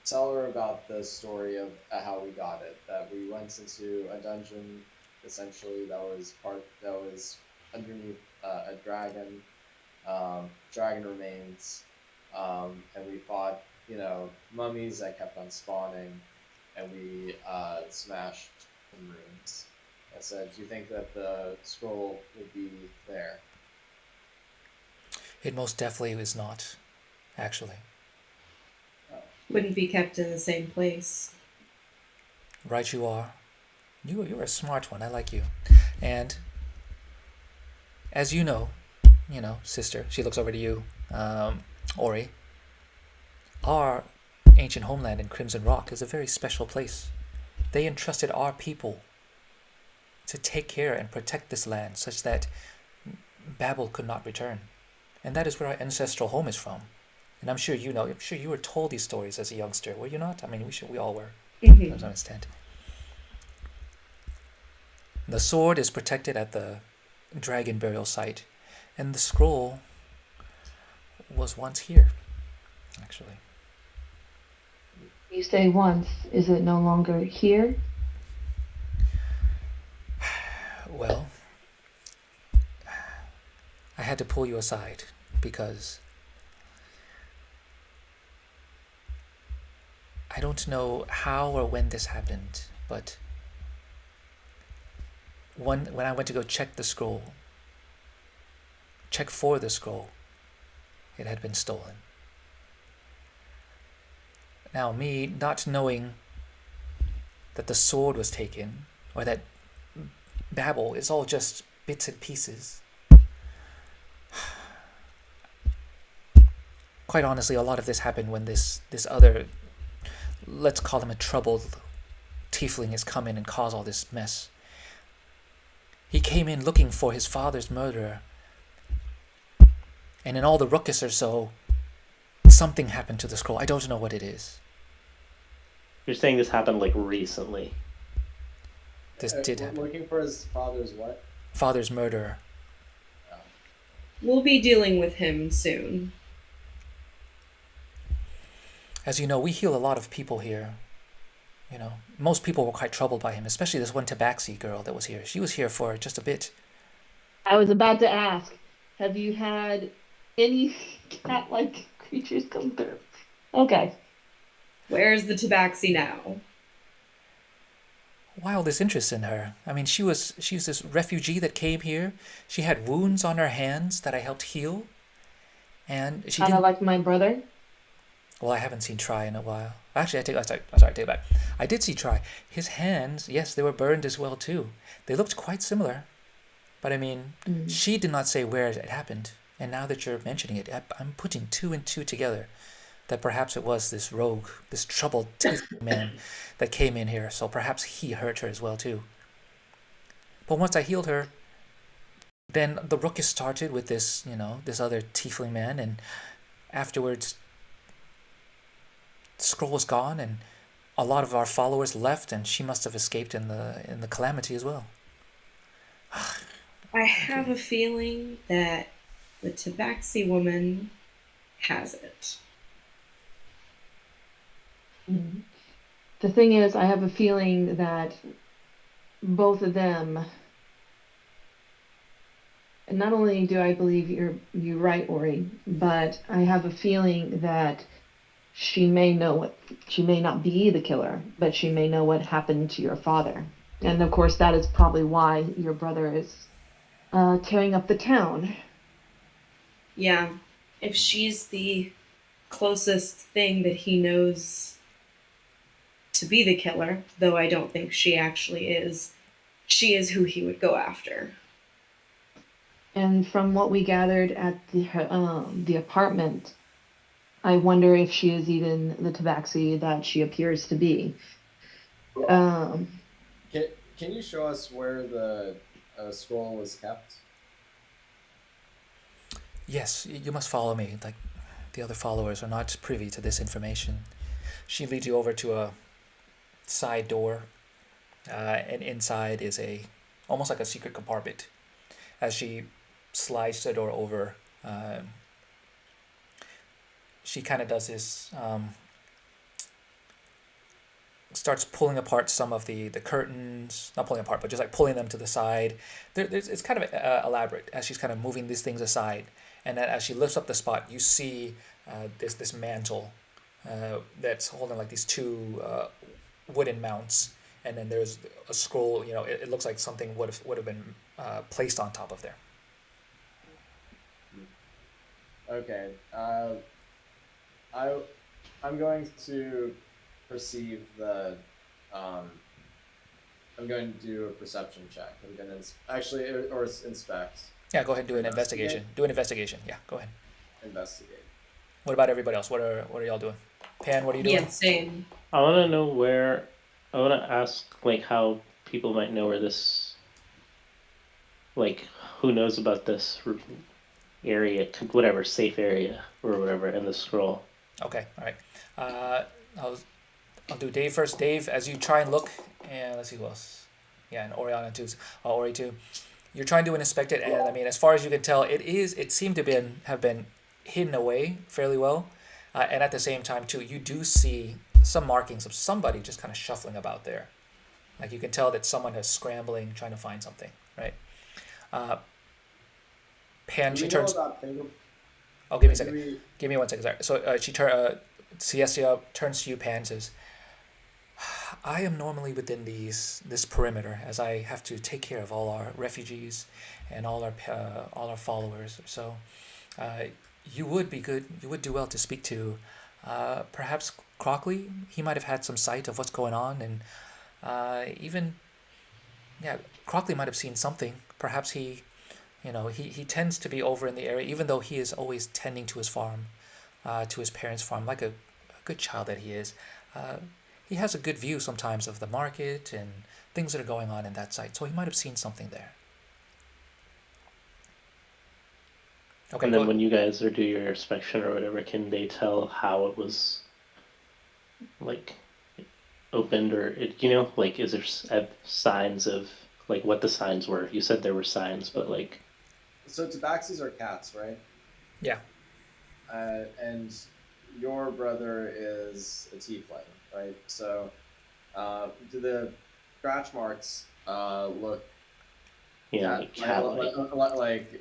tell her about the story of how we got it. That we went into a dungeon, essentially that was underneath a dragon, dragon remains, and we fought mummies that kept on spawning, and we smashed some rooms. I said, do you think that the scroll would be there? It most definitely is not, actually. Wouldn't be kept in the same place. Right you are. You're a smart one. I like you. And as you know, sister, she looks over to you, Ori, our ancient homeland in Crimson Rock is a very special place. They entrusted our people to take care and protect this land such that Babel could not return. And that is where our ancestral home is from. And I'm sure you know, I'm sure you were told these stories as a youngster, were you not? I mean, we all were, to some extent. The sword is protected at the dragon burial site, and the scroll was once here, actually. You say once, is it no longer here? Well, I had to pull you aside because I don't know how or when this happened, but when I went to go check for the scroll, it had been stolen. Now, me not knowing that the sword was taken, or that Babel is all just bits and pieces. Quite honestly, a lot of this happened when this other, let's call him a troubled tiefling, has come in and caused all this mess. He came in looking for his father's murderer, and in all the ruckus or so, something happened to the scroll. I don't know what it is. You're saying this happened like recently? This did happen. Looking for his father's what? Father's murderer. We'll be dealing with him soon. As you know, we heal a lot of people here. Most people were quite troubled by him, especially this one Tabaxi girl that was here. She was here for just a bit. I was about to ask, have you had any cat-like creatures come through? Okay. Where's the Tabaxi now? Wildest interest in her. I mean, she was this refugee that came here. She had wounds on her hands that I helped heal. And she Kind of didn't... like my brother? Well, I haven't seen Try in a while. Actually, I take it back. I did see Try. His hands, yes, they were burned as well too. They looked quite similar, but I mean, Mm. she did not say where it happened. And now that you're mentioning it, I'm putting two and two together. That perhaps it was this rogue, this troubled Tiefling man that came in here. So perhaps he hurt her as well too. But once I healed her, then the ruckus started with this, this other Tiefling man, and afterwards, the scroll was gone, and a lot of our followers left, and she must have escaped in the calamity as well. I have a feeling that the Tabaxi woman has it. Mm. The thing is, I have a feeling that both of them, and not only do I believe you're right, Ori, but I have a feeling that she may not be the killer, but she may know what happened to your father. And of course, that is probably why your brother is tearing up the town. Yeah, if she's the closest thing that he knows to be the killer, though I don't think she actually is, she is who he would go after. And from what we gathered at the apartment, I wonder if she is even the Tabaxi that she appears to be. Um, Can you show us where the scroll was kept? Yes, you must follow me. Like the other followers are not privy to this information. She leads you over to a side door, and inside is almost like a secret compartment. As she slides the door over, she kind of does this. Starts pulling apart some of the curtains, not pulling apart, but just like pulling them to the side. It's kind of elaborate as she's kind of moving these things aside, and then as she lifts up the spot, you see this mantle that's holding like these two wooden mounts, and then there's a scroll. It looks like something would have been placed on top of there. Okay. I'm going to perceive the. I'm going to do a perception check. I'm going to actually or inspect. Yeah, go ahead and do an investigation. Do an investigation. Yeah, go ahead. Investigate. What about everybody else? What are y'all doing? Pan, what are you doing? Yeah, same. I want to know where. I want to ask like how people might know where this. Like, who knows about this area, whatever safe area or whatever, in the scroll. Okay, all right. I'll do Dave first. Dave, as you try and look, and let's see who else. Yeah, and Orianna too. Ori too. You're trying to inspect it, and I mean, as far as you can tell, it seemed to have been hidden away fairly well, and at the same time too, you do see some markings of somebody just kind of shuffling about there. Like you can tell that someone is scrambling, trying to find something, right? Pan, she turns. Oh, give me a second. Give me 1 second. Sorry. So Siestia turns to you, Pan, and says, I am normally within this perimeter, as I have to take care of all our refugees and all our followers. So, you would be good. You would do well to speak to, perhaps Crockley. He might have had some sight of what's going on, and Crockley might have seen something. Perhaps he tends to be over in the area, even though he is always tending to his farm, to his parents' farm, like a good child that he is. He has a good view sometimes of the market and things that are going on in that site, so he might have seen something there. Okay. And then when you guys do your inspection or whatever, can they tell how it was, like, opened or like, is there signs of like what the signs were? You said there were signs, but like. So tabaxis are cats, right? Yeah. And your brother is a tiefling, right? So, do the scratch marks look? Yeah, like,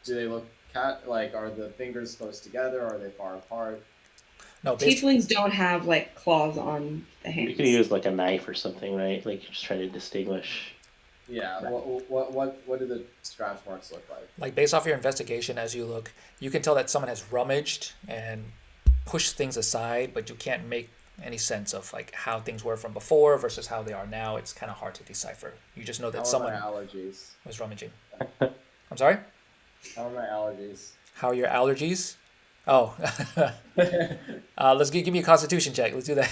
do they look cat? Like, are the fingers close together? Are they far apart? No, Tieflings don't have like claws on the hands. You could use like a knife or something, right? Like you're just trying to distinguish. Yeah. Right. What do the scratch marks look like? Like based off your investigation, as you look, you can tell that someone has rummaged and push things aside, but you can't make any sense of like how things were from before versus how they are now. It's kind of hard to decipher. You just know that How are my someone allergies? was rummaging. I'm sorry? How are my allergies? How are your allergies? Oh, let's give me a constitution check. Let's do that.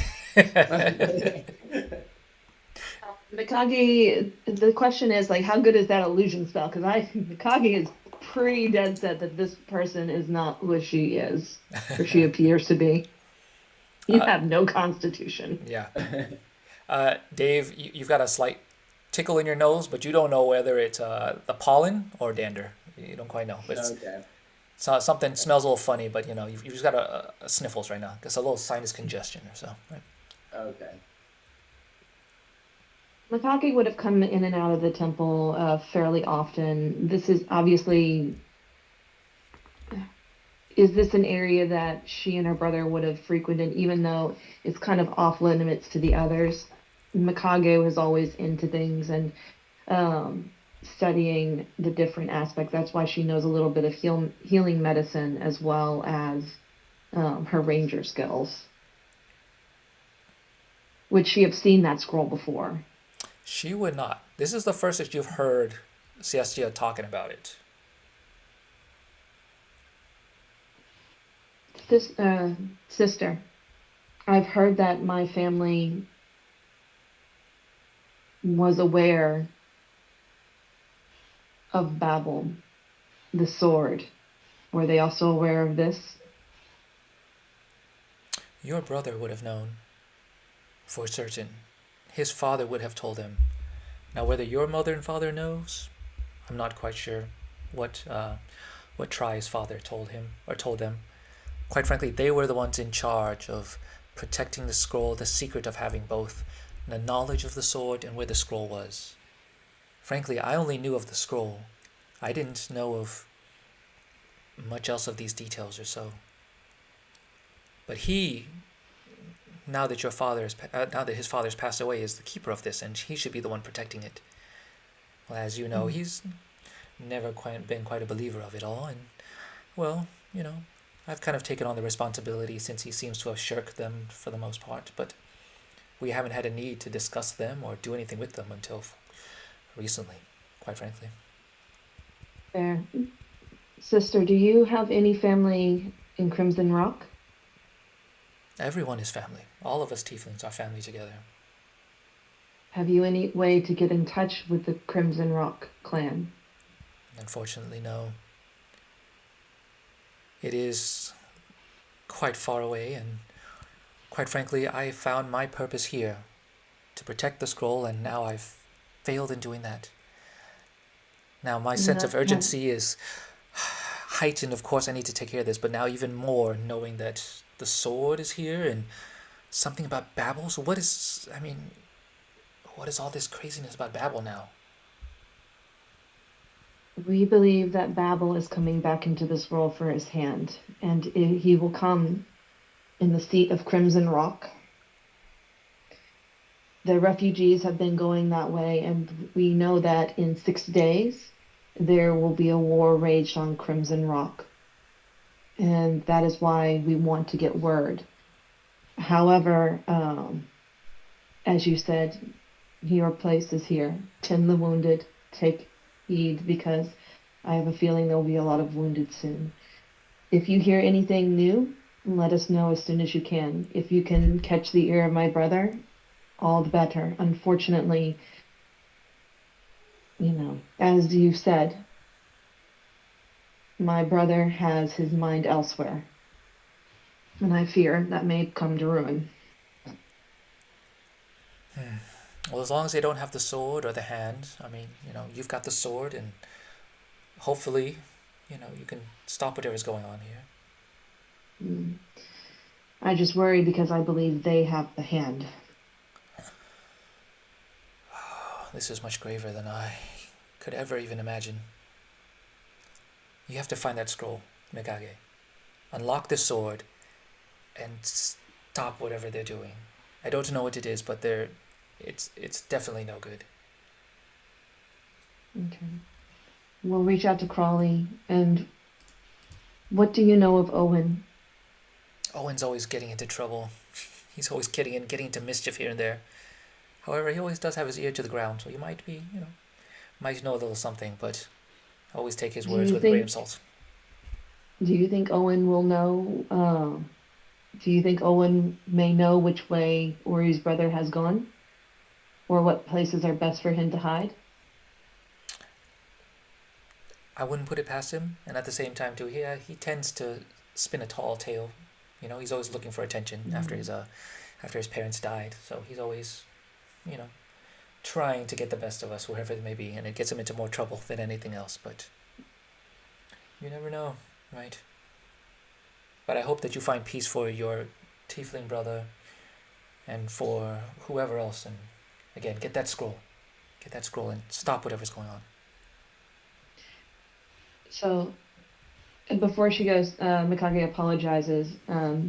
Mikage, the question is like, how good is that illusion spell? Because Mikage is pretty dead set that this person is not who she is, or she appears to be. You Uh, have no constitution. yeah. Dave, you've got a slight tickle in your nose, but you don't know whether it's the pollen or dander. You don't quite know, but Okay. something smells a little funny. But you've just got a sniffles right now. It's a little sinus congestion or so. Right? Okay. Mikage would have come in and out of the temple fairly often. This is obviously, is this an area that she and her brother would have frequented, even though it's kind of off limits to the others? Mikage was always into things and studying the different aspects. That's why she knows a little bit of healing medicine as well as her ranger skills. Would she have seen that scroll before? She would not. This is the first that you've heard Celestia talking about it. This sister, I've heard that my family was aware of Babel, the sword. Were they also aware of this? Your brother would have known, for certain. His father would have told him. Now, whether your mother and father knows, I'm not quite sure what Try's father told him or told them. Quite frankly, they were the ones in charge of protecting the scroll, the secret of having both the knowledge of the sword and where the scroll was. Frankly, I only knew of the scroll. I didn't know of much else of these details or so. But he, now that his father's passed away, is the keeper of this, and he should be the one protecting it. Well, as you know, he's never been quite a believer of it all, and well, I've kind of taken on the responsibility since he seems to have shirked them for the most part, but we haven't had a need to discuss them or do anything with them until recently, quite frankly. Fair. Sister, do you have any family in Crimson Rock? Everyone is family. All of us tieflings are family together. Have you any way to get in touch with the Crimson Rock clan? Unfortunately, no. It is quite far away, and quite frankly, I found my purpose here, to protect the scroll, and now I've failed in doing that. Now, my sense of urgency is heightened. Of course, I need to take care of this, but now even more knowing that the sword is here and something about Babel. So what is all this craziness about Babel now? We believe that Babel is coming back into this world for his hand, and he will come in the seat of Crimson Rock. The refugees have been going that way, and we know that in 6 days there will be a war raged on Crimson Rock. And that is why we want to get word. However, as you said, your place is here. Tend the wounded, take heed, because I have a feeling there will be a lot of wounded soon. If you hear anything new, let us know as soon as you can. If you can catch the ear of my brother, all the better. Unfortunately, as you said, my brother has his mind elsewhere, and I fear that may come to ruin. Well, as long as they don't have the sword or the hand, you've got the sword, and hopefully, you can stop whatever's going on here. I just worry because I believe they have the hand. This is much graver than I could ever even imagine. You have to find that scroll, Mikage. Unlock the sword and stop whatever they're doing. I don't know what it is, but it's definitely no good. Okay. We'll reach out to Crawley. And what do you know of Owen? Owen's always getting into trouble. He's always getting into mischief here and there. However, he always does have his ear to the ground, so he might be, might know a little something, but always take his Do words you with a grain of think salt. do you think Owen will know do you think Owen may know which way Ori's brother has gone? Or what places are best for him to hide? I wouldn't put it past him, and at the same time too, he tends to spin a tall tale. He's always looking for attention after his parents died, so he's always, you know, trying to get the best of us, wherever it may be, and it gets him into more trouble than anything else. But you never know, right? But I hope that you find peace for your tiefling brother and for whoever else, and again, get that scroll, and stop whatever's going on. So before she goes, Mikage apologizes.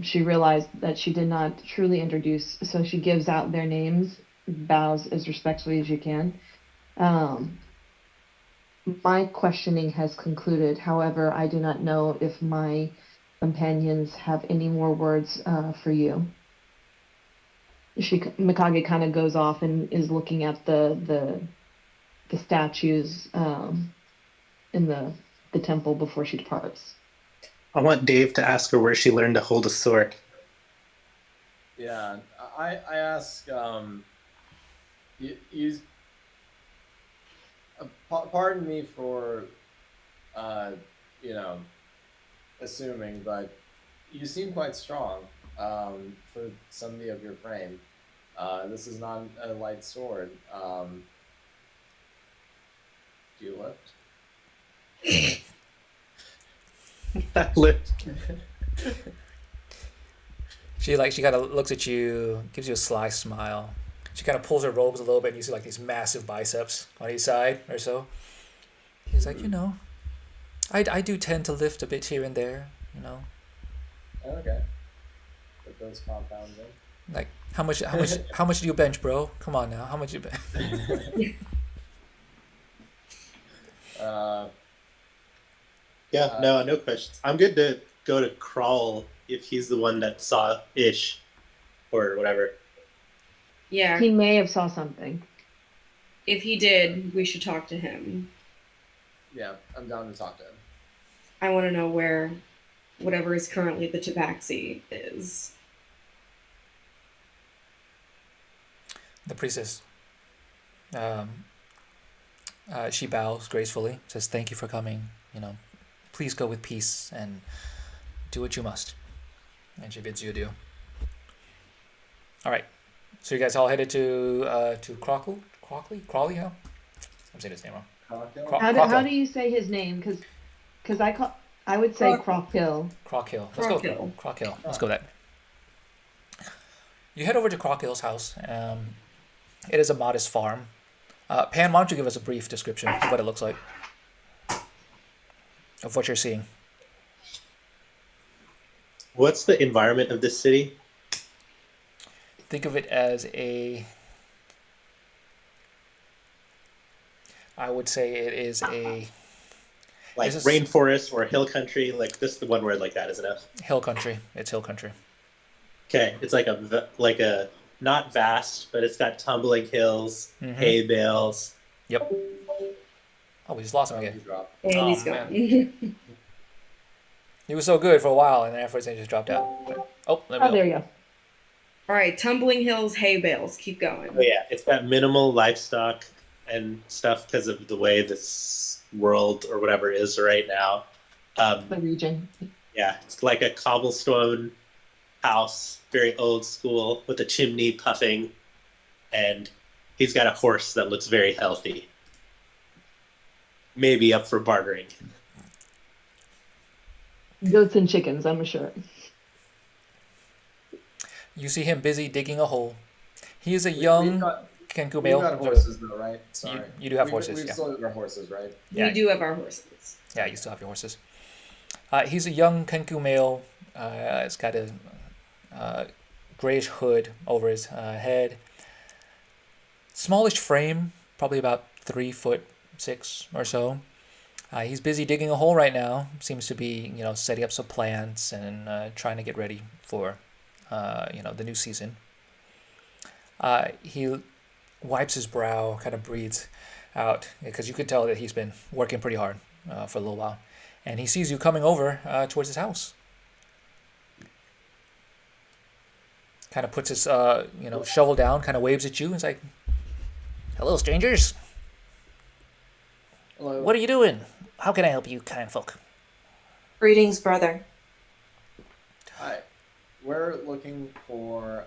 She realized that she did not truly introduce, so she gives out their names, bows as respectfully as you can. Um, my questioning has concluded. However, I do not know if my companions have any more words for you. Mikage kind of goes off and is looking at the statues in the temple before she departs. I want Dave to ask her where she learned to hold a sword. Yeah, I ask. You pardon me for, you know, assuming, but you seem quite strong for somebody of your frame. This is not a light sword. Do you lift? Lift. She kind of looks at you, gives you a sly smile. She kind of pulls her robes a little bit, and you see like these massive biceps on each side or so. He's like, I do tend to lift a bit here and there, Okay. Put those compounds in. Like how much do you bench, bro? Come on now, how much you bench? Yeah, no questions. I'm good to go to Crawl if he's the one that saw Ish or whatever. Yeah. He may have saw something. If he did, we should talk to him. Yeah, I'm down to talk to him. I want to know where whatever is currently the Tabaxi is. The priestess. She bows gracefully, says, "Thank you for coming. Please go with peace and do what you must." And she bids you adieu. All right. So you guys all headed to Crawley, huh? I'm saying his name wrong. How do you say his name? Because I would say Crockhill. Crockhill. Let's go. Crockhill. Let's go with that. You head over to Crockhill's house. It is a modest farm. Pan, why don't you give us a brief description of what it looks like, of what you're seeing? What's the environment of this city? Think of it as I would say it is like rainforest or hill country. Like this is the one word like that, isn't it? Hill country. It's hill country. Okay, it's like a not vast, but it's got tumbling hills, hay bales. Yep. Oh, we just lost him again. And he's gone. He was so good for a while, and then afterwards he just dropped out. Oh, there you go. All right, tumbling hills, hay bales. Keep going. Oh yeah, it's got minimal livestock and stuff because of the way this world or whatever is right now. The region. Yeah, it's like a cobblestone house, very old school, with a chimney puffing, and he's got a horse that looks very healthy. Maybe up for bartering. Goats and chickens, I'm sure. You see him busy digging a hole. He is a young Kenku male. We've got horses though, right? Sorry. You do have horses, We've yeah. still got our horses, right? Yeah. We do have our horses. Yeah, you still have your horses. He's a young Kenku male. He's got a grayish hood over his head. Smallish frame, probably about 3'6" or so. He's busy digging a hole right now. Seems to be, setting up some plants and trying to get ready for, the new season. He wipes his brow, kind of breathes out, because you could tell that he's been working pretty hard for a little while. And he sees you coming over towards his house. Kind of puts his, shovel down, kind of waves at you, and is like, "Hello, strangers. Hello. What are you doing? How can I help you, kind folk?" Greetings, brother. Hi. We're looking for.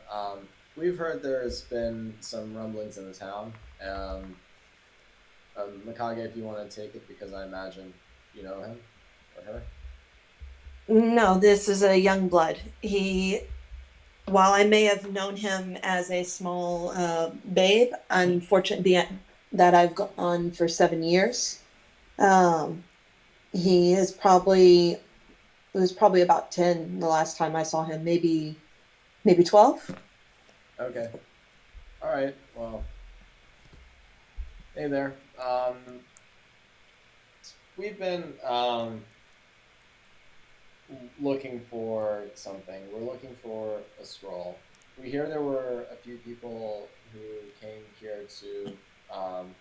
We've heard there's been some rumblings in the town. Mikage, if you want to take it, because I imagine you know him or her. No, this is a young blood. While I may have known him as a small babe, unfortunately that I've gone for 7 years. He is probably it was probably about 10 the last time I saw him, maybe 12. Okay. All right. Well. Hey there. We've been looking for something. We're looking for a scroll. We hear there were a few people who came here to and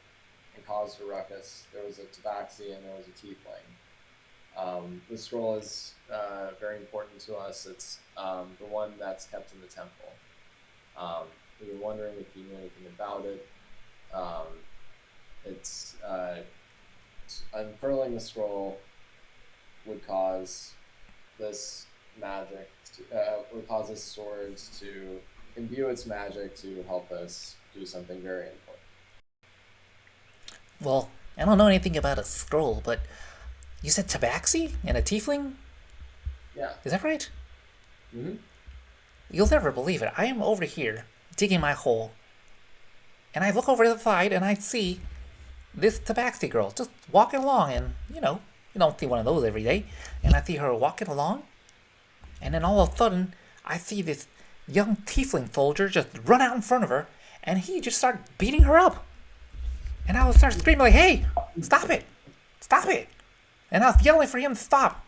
caused a ruckus. There was a Tabaxi and there was a Tiefling. The scroll is very important to us. It's the one that's kept in the temple. We were wondering if you knew anything about it. It's unfurling the scroll would cause this magic would cause this sword to imbue its magic to help us do something very important. Well, I don't know anything about a scroll, but you said Tabaxi and a Tiefling? Yeah. Is that right? Mm-hmm. You'll never believe it. I am over here digging my hole, and I look over to the side and I see this Tabaxi girl just walking along, and you don't see one of those every day. And I see her walking along, and then all of a sudden I see this young Tiefling soldier just run out in front of her, and he just started beating her up. And I was start screaming like, "Hey, stop it! Stop it!" And I was yelling for him to stop.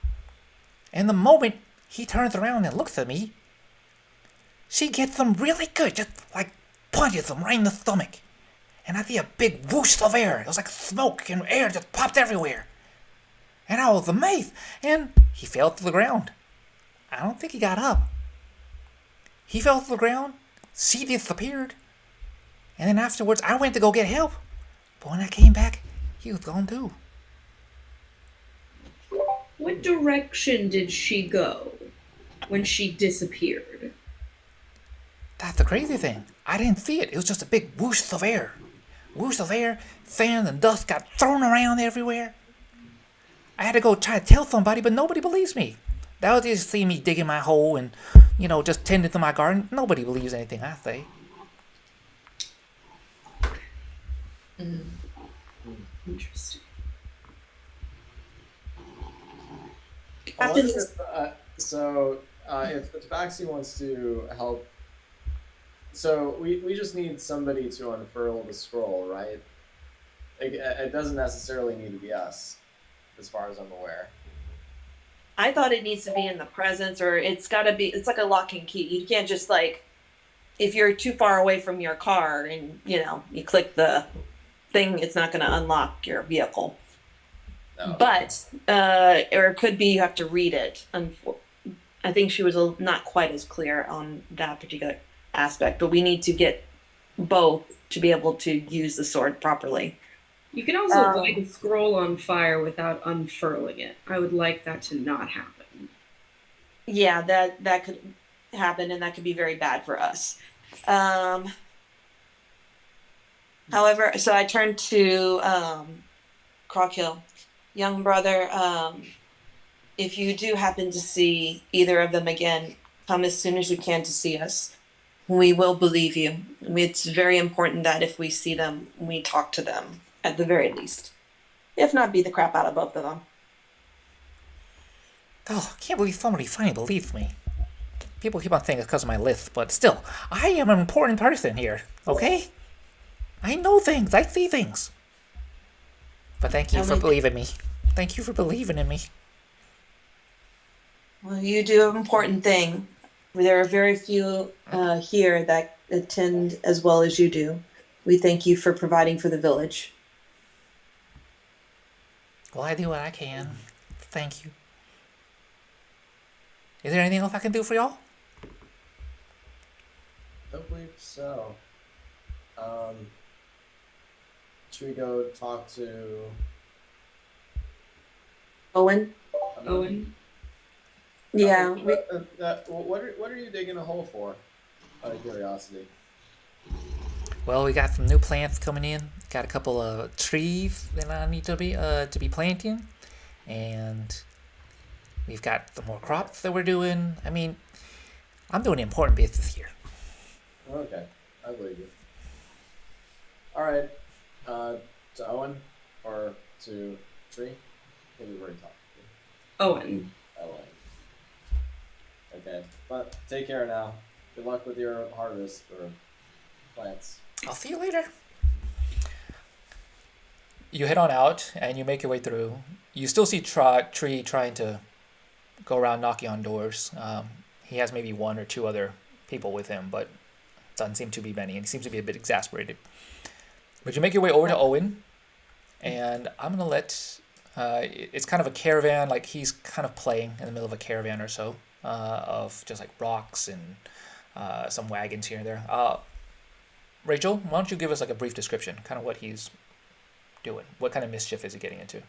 And the moment he turns around and looks at me, she gets him really good, just like punches him right in the stomach. And I see a big whoosh of air. It was like smoke and air just popped everywhere. And I was amazed. And he fell to the ground. I don't think he got up. He fell to the ground. She disappeared. And then afterwards, I went to go get help. But when I came back, he was gone too. What direction did she go when she disappeared? That's the crazy thing. I didn't see it. It was just a big whoosh of air. Whoosh of air, sand and dust got thrown around everywhere. I had to go try to tell somebody, but nobody believes me. They'll just see me digging my hole and, just tending to my garden. Nobody believes anything I say. Interesting. I wonder if the Tabaxi wants to help. So we just need somebody to unfurl the scroll, right? It doesn't necessarily need to be us, as far as I'm aware. I thought it needs to be in the presence, or it's like a lock and key. You can't just if you're too far away from your car and, you click the thing, it's not going to unlock your vehicle. No. But, or it could be you have to read it. I think she was not quite as clear on that particular aspect, but we need to get both to be able to use the sword properly. You can also light a scroll on fire without unfurling it. I would like that to not happen. Yeah, that could happen, and that could be very bad for us. However, so I turned to Crockhill. Young brother, if you do happen to see either of them again, come as soon as you can to see us. We will believe you. It's very important that if we see them, we talk to them, at the very least. If not, beat the crap out of both of them. Oh, I can't believe somebody finally believes me. People keep on saying it's because of my list, but still, I am an important person here, okay? I know things. I see things. But thank you for believing me. Thank you for believing in me. Well, you do an important thing. There are very few here that attend as well as you do. We thank you for providing for the village. Well, I do what I can. Thank you. Is there anything else I can do for y'all? Don't believe so. Should we go talk to Owen? Owen. Yeah. What are you digging a hole for? Out of curiosity. Well, we got some new plants coming in. Got a couple of trees that I need to be planting, and we've got some more crops that we're doing. I mean, I'm doing important business here. Okay, I believe you. All right, to Owen or to Tree? Maybe we're talking to Owen. Owen. Okay, but take care now. Good luck with your harvest or plants. I'll see you later. You head on out and you make your way through. You still see Tree trying to go around knocking on doors. He has maybe one or two other people with him, but doesn't seem to be many, and he seems to be a bit exasperated. But you make your way over to Owen, and I'm gonna let. It's kind of a caravan, like he's kind of playing in the middle of a caravan or so of just like rocks and some wagons here and there. Rachel, why don't you give us like a brief description, kind of what he's doing? What kind of mischief is he getting into?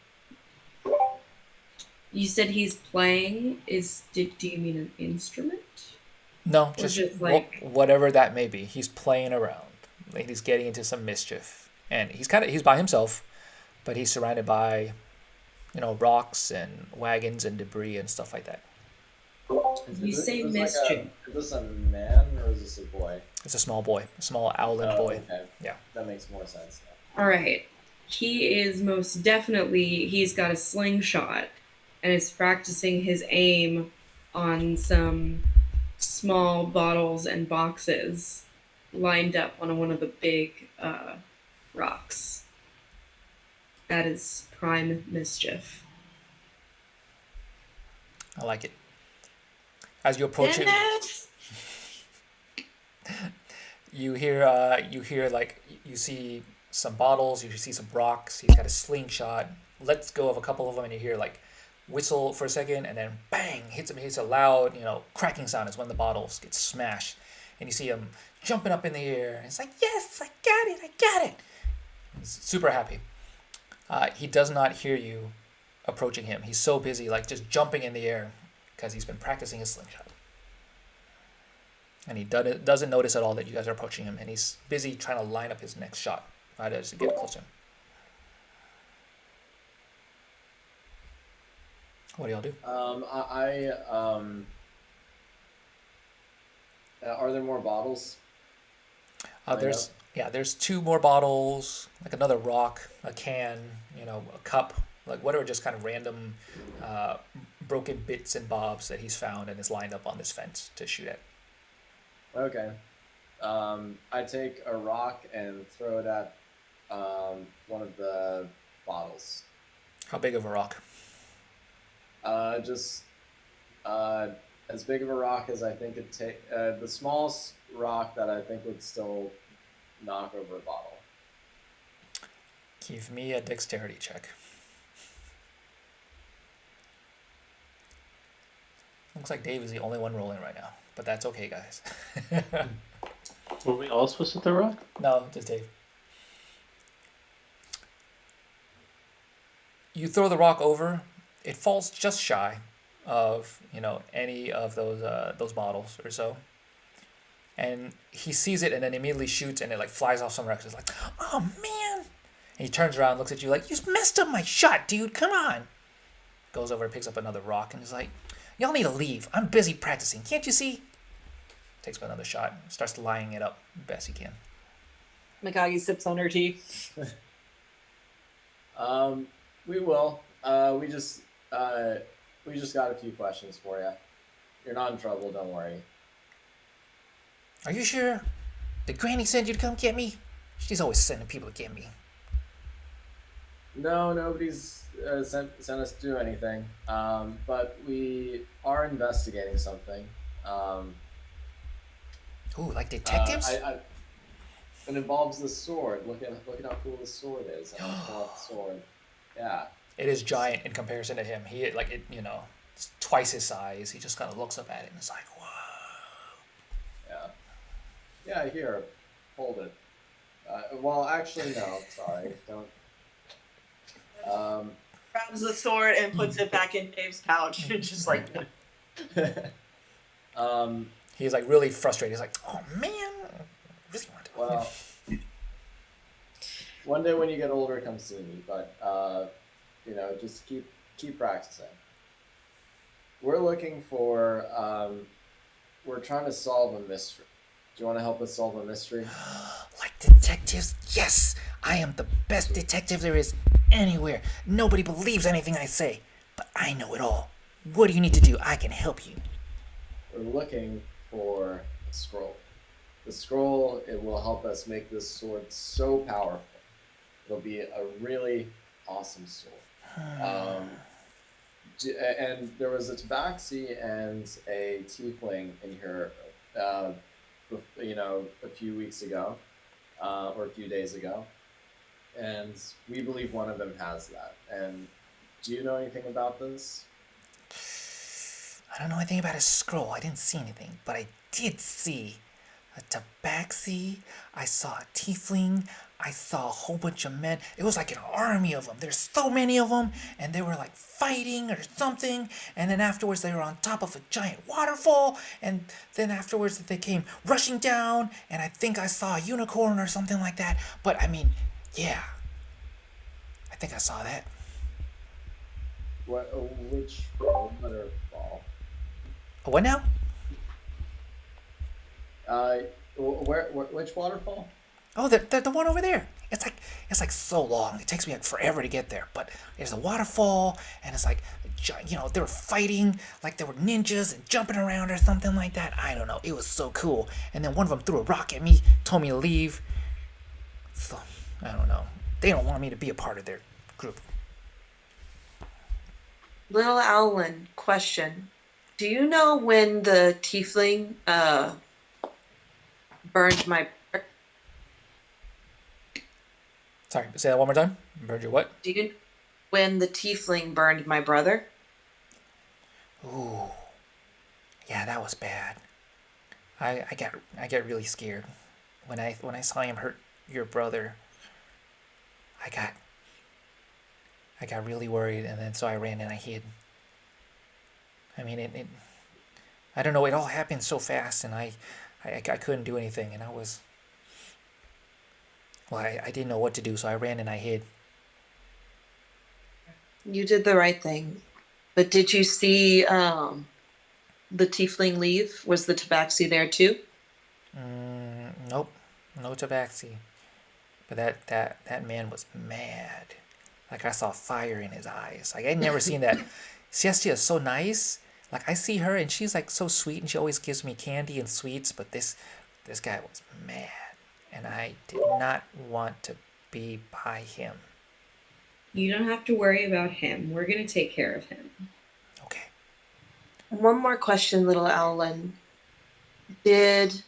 You said he's playing. Do you mean an instrument? No, Or just just, like- whatever that may be. He's playing around. Like he's getting into some mischief, and he's by himself, but he's surrounded by, rocks and wagons and debris and stuff like that. You say is mischief. Is this a man or is this a boy? It's a small boy, a small owlet boy. Okay. Yeah. That makes more sense now. All right. He is most definitely, he's got a slingshot and is practicing his aim on some small bottles and boxes lined up on one of the big rocks. That is prime mischief. I like it. As you approach it, you hear like you see some bottles, you see some rocks. He's got a slingshot. Lets go of a couple of them, and you hear like whistle for a second, and then bang, hits him. Hits a loud, cracking sound is when the bottles get smashed, and you see him jumping up in the air. And it's like, yes, I got it. He's super happy. He does not hear you approaching him. He's so busy, like just jumping in the air, because he's been practicing his slingshot. And he doesn't notice at all that you guys are approaching him, and he's busy trying to line up his next shot right as you get closer. What do y'all do? Are there more bottles? There's two more bottles, like another rock, a can, a cup, like whatever, just kind of random broken bits and bobs that he's found and is lined up on this fence to shoot at. Okay. I take a rock and throw it at one of the bottles. How big of a rock? Just as big of a rock as I think it'd take. The smallest rock that I think would still knock over a bottle. Give me a dexterity check. Looks like Dave is the only one rolling right now, but that's okay, guys. Were we all supposed to throw rock? No, just Dave. You throw the rock over. It falls just shy of any of those bottles or so, and he sees it and then immediately shoots, and it like flies off somewhere. It's like, oh man! And he turns around, looks at you like, you messed up my shot, dude. Come on. Goes over and picks up another rock and is like, y'all need to leave. I'm busy practicing. Can't you see? Takes another shot. Starts lining it up best he can. Mikage sips on her tea. We will. We just got a few questions for you. You're not in trouble, don't worry. Are you sure? Did Granny send you to come get me? She's always sending people to get me. No, nobody's sent us to do anything. But we are investigating something. Um, Ooh, like detectives? it involves the sword. Look at how cool the sword is. And I pull out the sword. Yeah. It is giant in comparison to him. He like it, it's twice his size. He just kind of looks up at it and is like, whoa. Yeah. Yeah. Here, hold it. Well, actually, no. Sorry. Don't. Um, Grabs the sword and puts it back in Dave's pouch. Just like, He's like really frustrated. He's like, oh man, I really want to. well, one day when you get older, come see me. But just keep practicing. We're looking for. We're trying to solve a mystery. Do you want to help us solve a mystery? Like detectives? Yes! I am the best detective there is anywhere. Nobody believes anything I say, but I know it all. What do you need to do? I can help you. We're looking for a scroll. The scroll, it will help us make this sword so powerful. It'll be a really awesome sword. And there was a Tabaxi and a Tiefling in here, a few weeks ago, or a few days ago, and we believe one of them has that. And do you know anything about this? I don't know anything about a scroll. I didn't see anything, but I did see a tabaxi. I saw a tiefling. I saw a whole bunch of men. It was like an army of them. There's so many of them, and they were like fighting or something. And then afterwards, they were on top of a giant waterfall. And then afterwards, they came rushing down. And I think I saw a unicorn or something like that. But I mean, yeah, I think I saw that. Which waterfall? What now? Which waterfall? Oh, the one over there. It's like so long. It takes me like forever to get there. But there's a waterfall, and it's like, they were fighting like they were ninjas and jumping around or something like that. I don't know. It was so cool. And then one of them threw a rock at me, told me to leave. So I don't know. They don't want me to be a part of their group. Little Owlin, question. Do you know when the tiefling burned my... Sorry, say that one more time. Burned your what? Do you know when the tiefling burned my brother? Ooh, yeah, that was bad. I get really scared when I saw him hurt your brother. I got really worried, and then so I ran and I hid. I mean, I don't know. It all happened so fast, and I couldn't do anything, and I didn't know what to do, so I ran and I hid. You did the right thing. But did you see the tiefling leave? Was the tabaxi there too? Nope, no tabaxi. But that man was mad. Like I saw fire in his eyes. Like I'd never seen that. Siestia is so nice. Like I see her and she's like so sweet and she always gives me candy and sweets. But this guy was mad, and I did not want to be by him. You don't have to worry about him. We're going to take care of him. Okay. One more question, Little Owlin. Did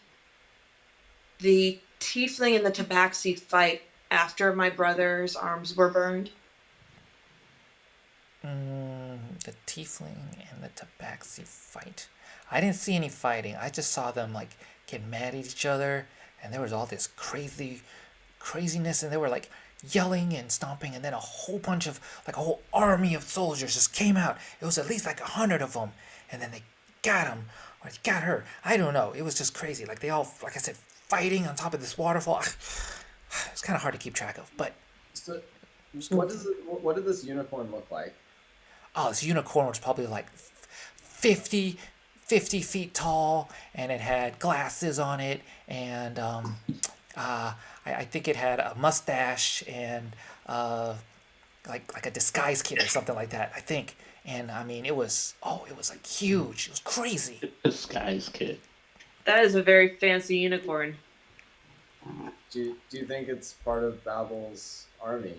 the tiefling and the tabaxi fight after my brother's arms were burned? The tiefling and the tabaxi fight. I didn't see any fighting. I just saw them like get mad at each other, and there was all this craziness, and they were like yelling and stomping, and then a whole bunch of like a whole army of soldiers just came out. It was at least like 100 of them, and then they got him or they got her. I don't know. It was just crazy. Like they all, like I said, fighting on top of this waterfall. It's kind of hard to keep track of, but So, what did this unicorn look like? oh, this unicorn was probably like 50 feet tall, and it had glasses on it, and I think it had a mustache and like a disguise kit or something like that, I think. And I mean, it was like huge. It was crazy. Disguise kit. That is a very fancy unicorn. Do you think it's part of Babel's army?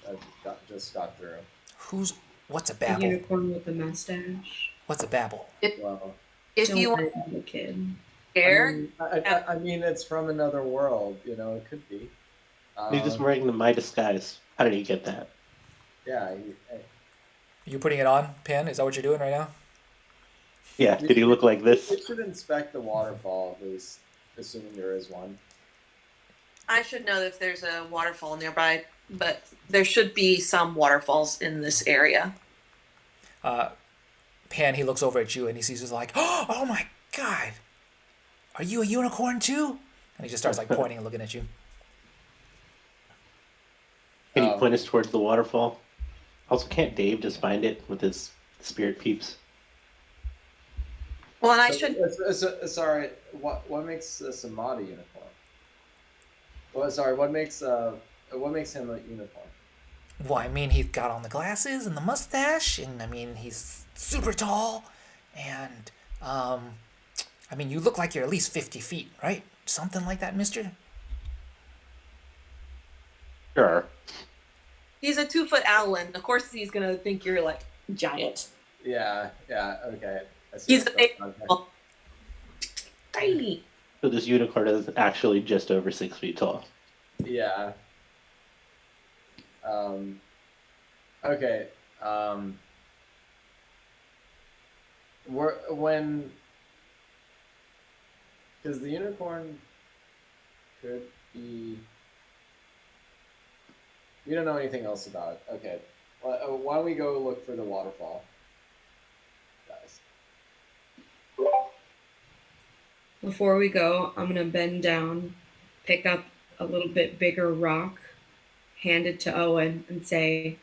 that just got through. What's a The babble? unicorn with the mustache. What's a babble? Well, If Don't you worry want about the kid. to I share, mean, I mean, it's from another world. You know, it could be. He's just wearing my disguise. How did he get that? Yeah. You putting it on, Pan? Is that what you're doing right now? Yeah, did he look like this? We should inspect the waterfall at least, assuming there is one. I should know if there's a waterfall nearby, but there should be some waterfalls in this area. Pan, he looks over at you and he sees you like, oh my god, are you a unicorn too? And he just starts like pointing and looking at you. Can you point us towards the waterfall? Also, can't Dave just find it with his spirit peeps? Well, and I So, should. sorry. What makes this a Mata unicorn? Well, sorry. What makes him a unicorn? Well, I mean, he's got on the glasses and the mustache, and I mean, he's super tall, and I mean, you look like you're at least 50 feet, right? Something like that, mister? Sure. He's a 2-foot owlin. Of course, he's gonna think you're like giant. Yeah. Okay. I see He's what's going on there. tiny. So this unicorn is actually just over 6 feet tall. Yeah. Okay. Because the unicorn could be. We don't know anything else about it. Okay. Why don't we go look for the waterfall, guys? Before we go, I'm gonna bend down, pick up a little bit bigger rock, hand it to Owen, and say,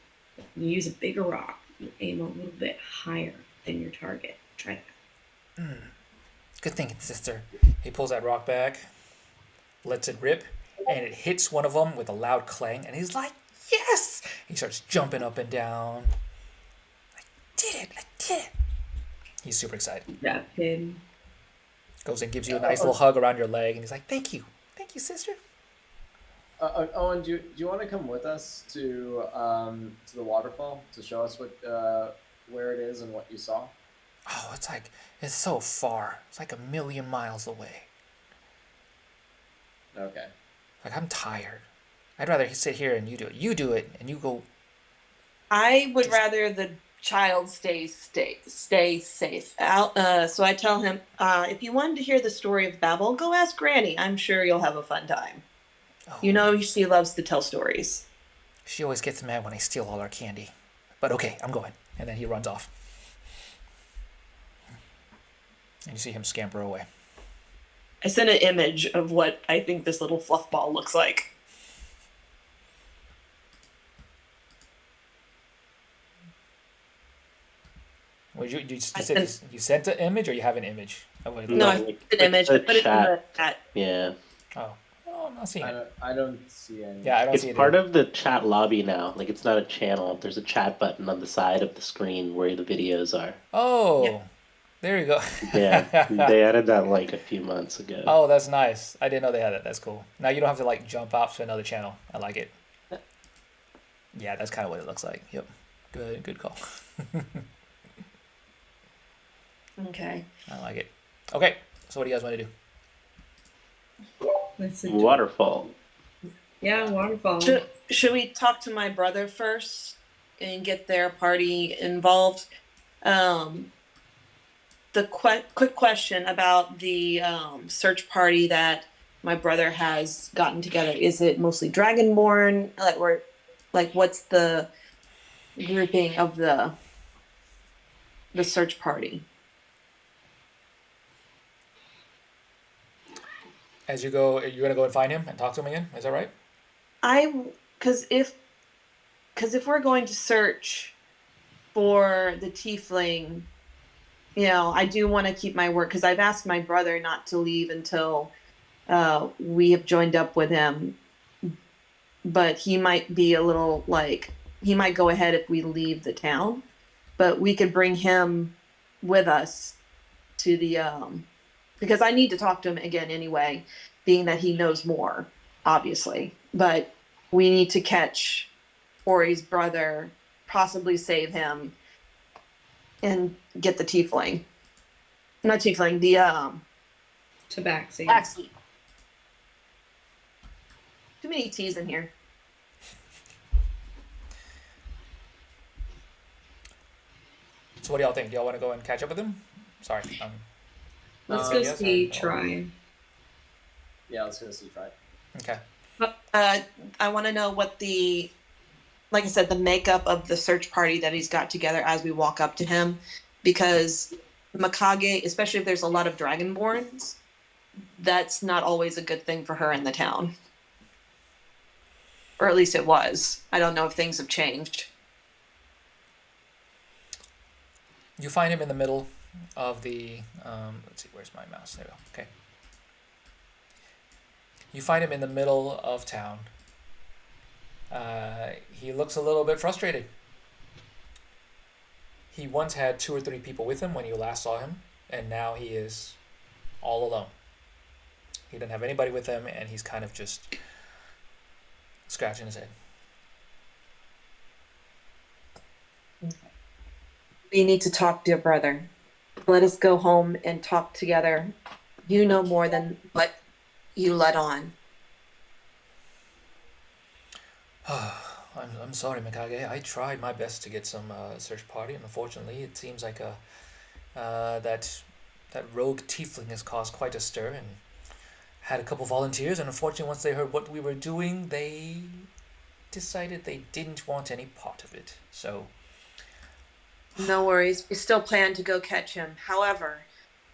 "You use a bigger rock. You aim a little bit higher than your target. Try that." Good thinking, sister. He pulls that rock back, lets it rip, and it hits one of them with a loud clang, and he's like, yes! He starts jumping up and down. I did it! He's super excited. That kid. Goes and gives you a nice little hug around your leg, and he's like, thank you, sister. Owen, do you want to come with us to the waterfall to show us where it is and what you saw? Oh, it's so far. It's like 1,000,000 miles away. Okay. Like, I'm tired. I'd rather sit here and you do it. You do it, and you go. I would rather the child stay safe. So I tell him, if you wanted to hear the story of Babel, go ask Granny. I'm sure you'll have a fun time. Oh, You know, she loves to tell stories. she always gets mad when I steal all our candy. But okay, I'm going. And then he runs off. And you see him scamper away. I sent an image of what I think this little fluff ball looks like. Well, you sent an image, or you have an image? No, I sent an image. I put it in the chat. Yeah. Oh, I'm not seeing it. I don't see any. Yeah, I don't see it. It's part of the chat lobby now. Like, it's not a channel. There's a chat button on the side of the screen where the videos are. Oh, Yeah. there you go. Yeah, they added that like a few months ago. Oh, that's nice. I didn't know they had that. That's cool. Now you don't have to like jump off to another channel. I like it. Yeah, that's kind of what it looks like. Yep. Good call. Okay. I like it. Okay, so what do you guys want to do? Let's see. Waterfall. Yeah, waterfall. Should we talk to my brother first and get their party involved? The quick question about the search party that my brother has gotten together. Is it mostly Dragonborn? What's the grouping of the search party? As you go, you're gonna go and find him and talk to him again. Is that right? Because if we're going to search for the Tiefling, I do want to keep my word, because I've asked my brother not to leave until we have joined up with him. But he might be a little he might go ahead if we leave the town, but we could bring him with us to the because I need to talk to him again anyway, being that he knows more, obviously. But we need to catch Ori's brother, possibly save him, and get the tiefling. Not tiefling, the Tabaxi. Tabaxi. Too many T's in here. So what do y'all think? Do y'all want to go and catch up with him? Sorry. Let's go yes, see or- Try. Yeah, let's go see try. Okay. I want to know what the, like I said, the makeup of the search party that he's got together as we walk up to him, because Mikage, especially if there's a lot of Dragonborns, that's not always a good thing for her in the town. Or at least it was. I don't know if things have changed. You find him in the middle of the. Let's see, where's my mouse? There we go. Okay. You find him in the middle of town. He looks a little bit frustrated. He once had 2 or 3 people with him when you last saw him, and now he is all alone. He doesn't have anybody with him, and he's kind of just scratching his head. We need to talk, dear brother. Let us go home and talk together. You know more than what you let on. I'm sorry, Mikage. I tried my best to get some search party, and unfortunately, it seems like that rogue tiefling has caused quite a stir and had a couple volunteers. And unfortunately, once they heard what we were doing, they decided they didn't want any part of it. So No worries. We still plan to go catch him. However,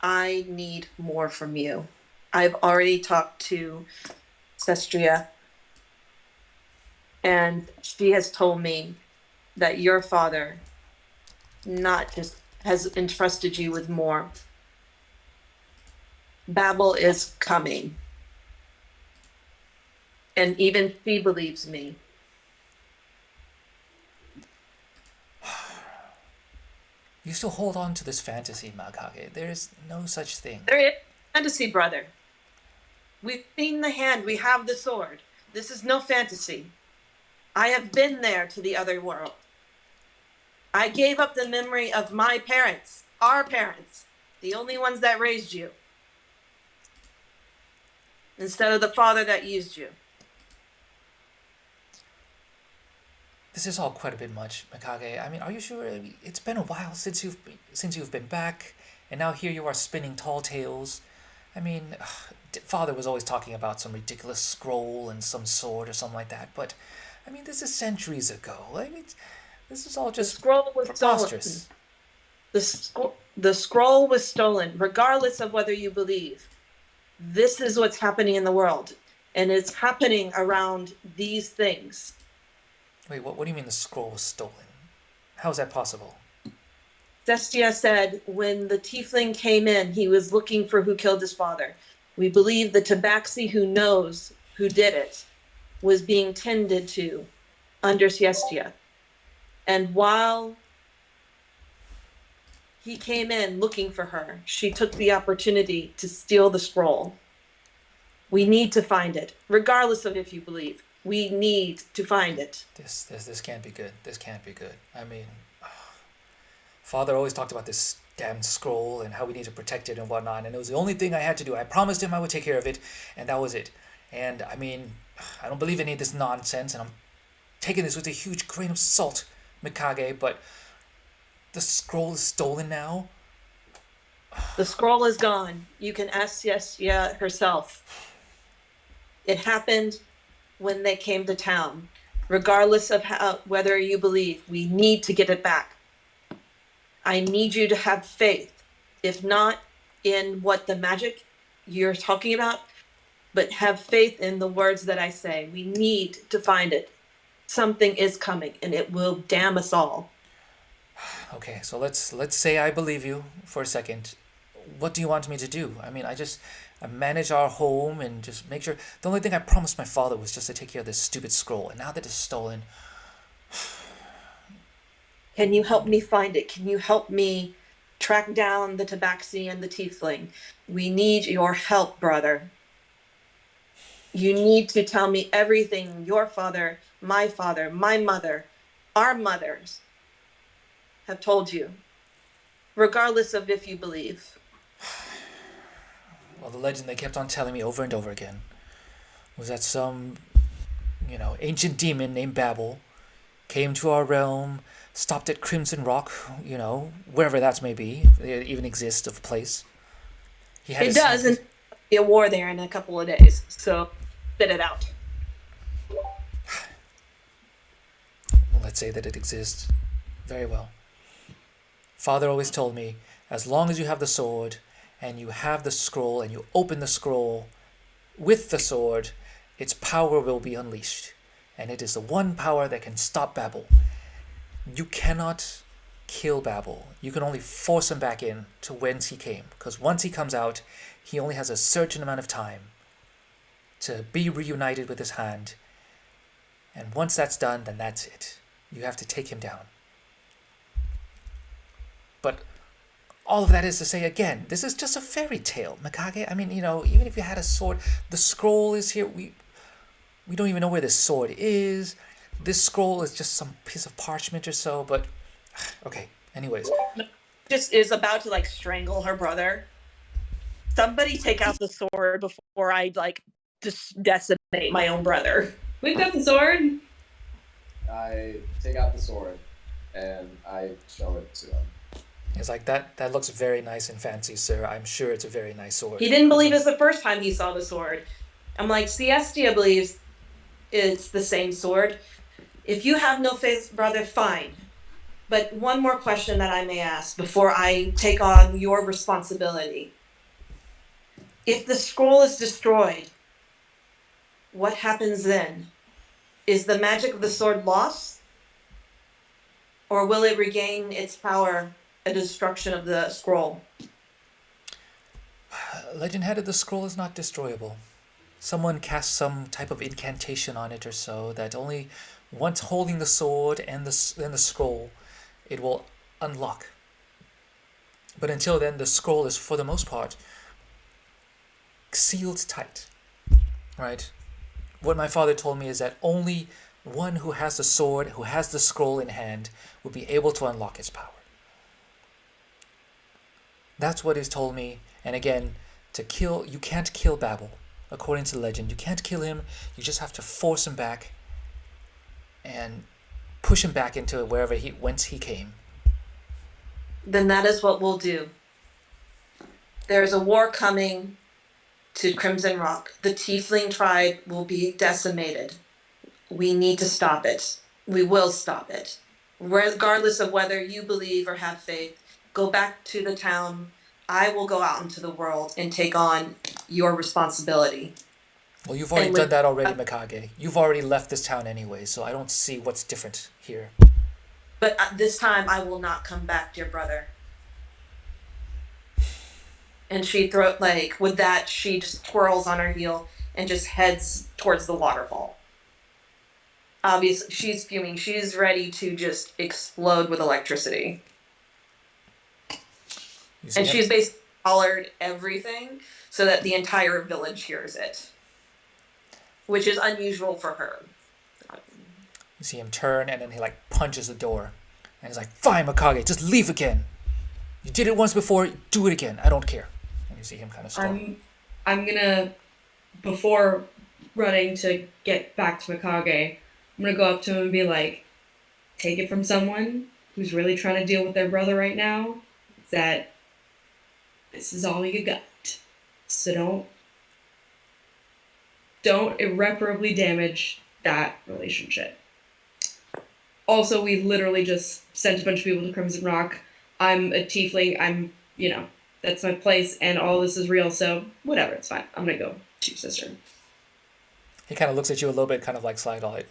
I need more from you. I've already talked to Sestria, and she has told me that your father not just has entrusted you with more. Babel is coming. And even she believes me. you still hold on to this fantasy, Mikage. There is no such thing. There is fantasy, brother. We've seen the hand. We have the sword. This is no fantasy. I have been there to the other world. I gave up the memory of my parents, our parents, the only ones that raised you, instead of the father that used you. This is all quite a bit much, Mikage. I mean, are you sure? It's been a while since you've been back, and now here you are spinning tall tales. I mean, Father was always talking about some ridiculous scroll and some sword or something like that, but I mean, this is centuries ago. I mean, this is all The just scroll was preposterous. stolen. The scroll was stolen, regardless of whether you believe. This is what's happening in the world, and it's happening around these things. Wait, what do you mean the scroll was stolen? How is that possible? Destia said when the tiefling came in, he was looking for who killed his father. We believe the Tabaxi who knows who did it was being tended to under Siestia. And while he came in looking for her, she took the opportunity to steal the scroll. We need to find it, regardless of if you believe. We need to find it. This can't be good. This can't be good. I mean, Father always talked about this damn scroll and how we need to protect it and whatnot, and it was the only thing I had to do. I promised him I would take care of it, and that was it. And I mean, I don't believe any of this nonsense, and I'm taking this with a huge grain of salt, Mikage, but the scroll is stolen now? The scroll is gone. You can ask Siestia herself. It happened when they came to town. Regardless of whether you believe, we need to get it back. I need you to have faith, if not in what the magic you're talking about, but have faith in the words that I say. We need to find it. Something is coming, and it will damn us all. Okay, so let's say I believe you for a second. What do you want me to do? I mean, I manage our home and just make sure. The only thing I promised my father was just to take care of this stupid scroll, and now that it's stolen. Can you help me find it? Can you help me track down the Tabaxi and the Tiefling? We need your help, brother. You need to tell me everything your father my father, my mother, our mothers have told you, regardless of if you believe. Well, the legend they kept on telling me over and over again was that some, ancient demon named Babel came to our realm, stopped at Crimson Rock, wherever that may be, if it even exists of a place. It does, and there'll be a war there in a couple of days, so spit it out. Let's say that it exists. Very well. Father always told me, as long as you have the sword, and you have the scroll, and you open the scroll with the sword, its power will be unleashed. And it is the one power that can stop Babel. You cannot kill Babel. You can only force him back in to whence he came. Because once he comes out, he only has a certain amount of time to be reunited with his hand. And once that's done, then that's it. You have to take him down. But all of that is to say, again, this is just a fairy tale, Mikage. I mean, even if you had a sword, the scroll is here. We don't even know where this sword is. This scroll is just some piece of parchment or so, but okay, anyways. Just is about to strangle her brother. Somebody take out the sword before I just decimate my own brother. We've got the sword. I take out the sword and I show it to him. It's like, that looks very nice and fancy, sir. I'm sure it's a very nice sword. He didn't believe us the first time he saw the sword. I'm like, Siestia believes it's the same sword. If you have no faith, brother, fine. But one more question that I may ask before I take on your responsibility. If the scroll is destroyed, what happens then? Is the magic of the sword lost? Or will it regain its power at the destruction of the scroll? Legend had it, the scroll is not destroyable. Someone cast some type of incantation on it or so that only once holding the sword and the scroll, it will unlock. But until then, the scroll is, for the most part, sealed tight. Right? What my father told me is that only one who has the sword, who has the scroll in hand, will be able to unlock its power. That's what he's told me. And again, you can't kill Babel. According to the legend, you can't kill him. You just have to force him back and push him back into whence he came. Then that is what we'll do. There's a war coming to Crimson Rock. The Tiefling tribe will be decimated. We need to stop it. We will stop it. Regardless of whether you believe or have faith, go back to the town. I will go out into the world and take on your responsibility. Well, you've already done that already, Mikage. You've already left this town anyway, so I don't see what's different here. But this time I will not come back, dear brother. And she with that, she just twirls on her heel and just heads towards the waterfall. Obviously, she's fuming. She's ready to just explode with electricity. And she's basically collared everything so that the entire village hears it, which is unusual for her. You see him turn, and then he punches the door. And he's like, fine, Mikage, just leave again. You did it once before, do it again. I don't care. And you see him kind of storm. I'm gonna, before running to get back to Mikage, I'm gonna go up to him and be like, take it from someone who's really trying to deal with their brother right now, that this is all you got. So don't irreparably damage that relationship. Also, we literally just sent a bunch of people to Crimson Rock. I'm a tiefling. That's my place, and all this is real, so whatever, it's fine. I'm gonna go to your sister. He kind of looks at you a little bit, kind of side-eyed.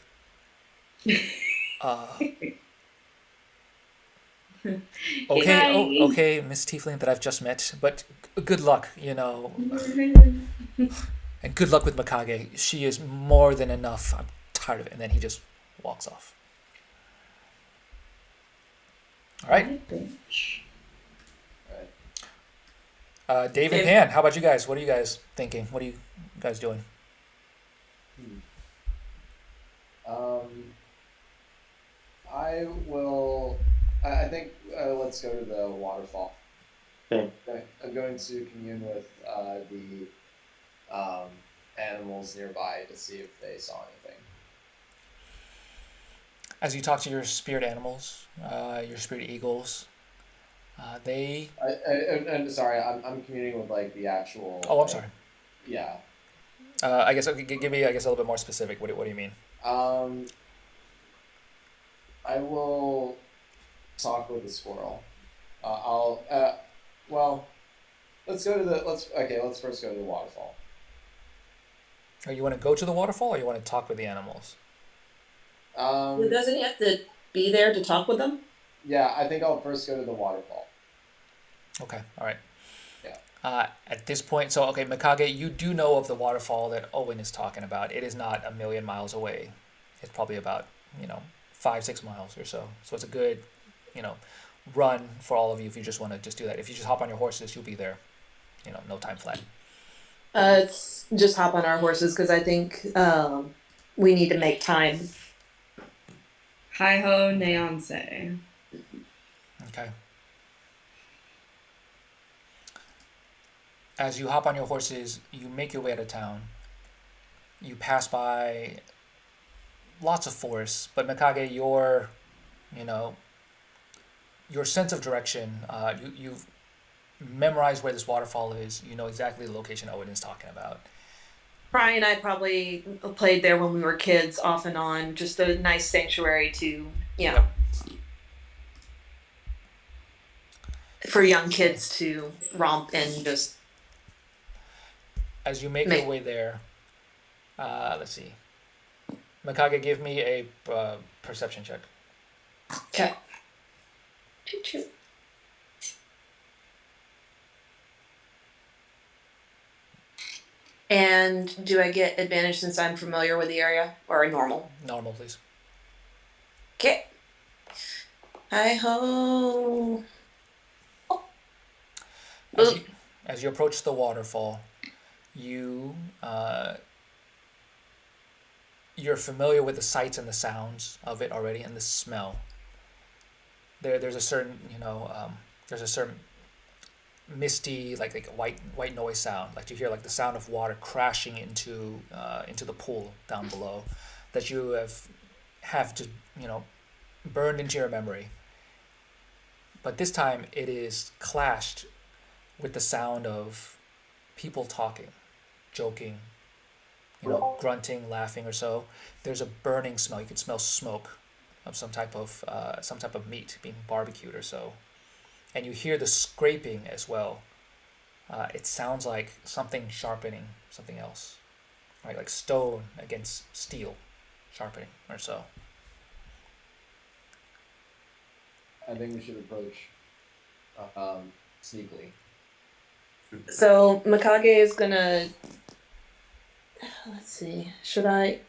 Okay, Miss Tiefling that I've just met, but good luck, And good luck with Mikage. She is more than enough. I'm tired of it. And then he just walks off. All right. Dave and Pan, how about you guys? What are you guys thinking? What are you guys doing? I will. I think let's go to the waterfall. Okay. Okay. I'm going to commune with the animals nearby to see if they saw anything. As you talk to your spirit animals, your spirit eagles, they. And sorry, I'm communing with like the actual. Oh, I'm Like, sorry. yeah. I guess okay, give me, I guess, a little bit more specific. What do you mean? Um, I will talk with the squirrel. I'll. Well, let's go to the. Let's okay. Let's first go to the waterfall. Or you want to go to the waterfall, or you want to talk with the animals? Doesn't he have to be there to talk with them? Yeah, I think I'll first go to the waterfall. Okay, all right. Yeah. At this point, so okay, Mikage, you do know of the waterfall that Owen is talking about. It is not a million miles away. It's probably about 5-6 miles or so. So it's a good, you know, run for all of you if you just want to just do that. If you just hop on your horses, you'll be there. No time flat. It's just hop on our horses because I think we need to make time. Hi ho, Neonce. Okay. As you hop on your horses, you make your way out of town. You pass by lots of forests, but Mikage, you know, your sense of direction, you've memorized where this waterfall is. You know exactly the location Owen is talking about. Brian and I probably played there when we were kids, off and on. Just a nice sanctuary to, Yep. for young kids to romp and just. As you make your way there, let's see. Mikage, give me a perception check. Okay. Choo-choo. And do I get advantage since I'm familiar with the area, or a normal? Normal, please. Okay. Hi ho. As you approach the waterfall, you you're familiar with the sights and the sounds of it already, and the smell. There's a certain there's a certain misty like white noise sound, like you hear like the sound of water crashing into the pool down below, that you have to burned into your memory. But this time it is clashed with the sound of people talking, joking, grunting, laughing, or so. There's a burning smell. You can smell smoke of some type of meat being barbecued or so, and you hear the scraping as well. It sounds like something sharpening something else, right? Like stone against steel, sharpening or so. I think we should approach sneakily. So Mikage is gonna. Let's see. Should I?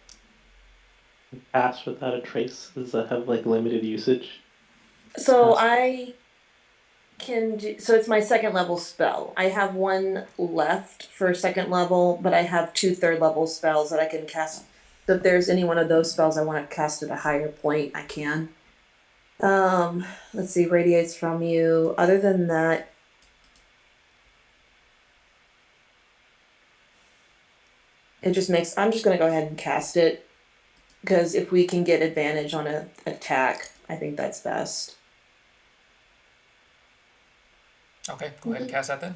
Pass without a trace. Does that have like limited usage? So I can do. So it's my second level spell. I have one left for second level, but I have 2 third level spells that I can cast. So if there's any one of those spells I want to cast at a higher point, I can. Let's see. Radiates from you. Other than that. It just makes. I'm just gonna go ahead and cast it, because if we can get advantage on an attack, I think that's best. Okay, go ahead and cast that then.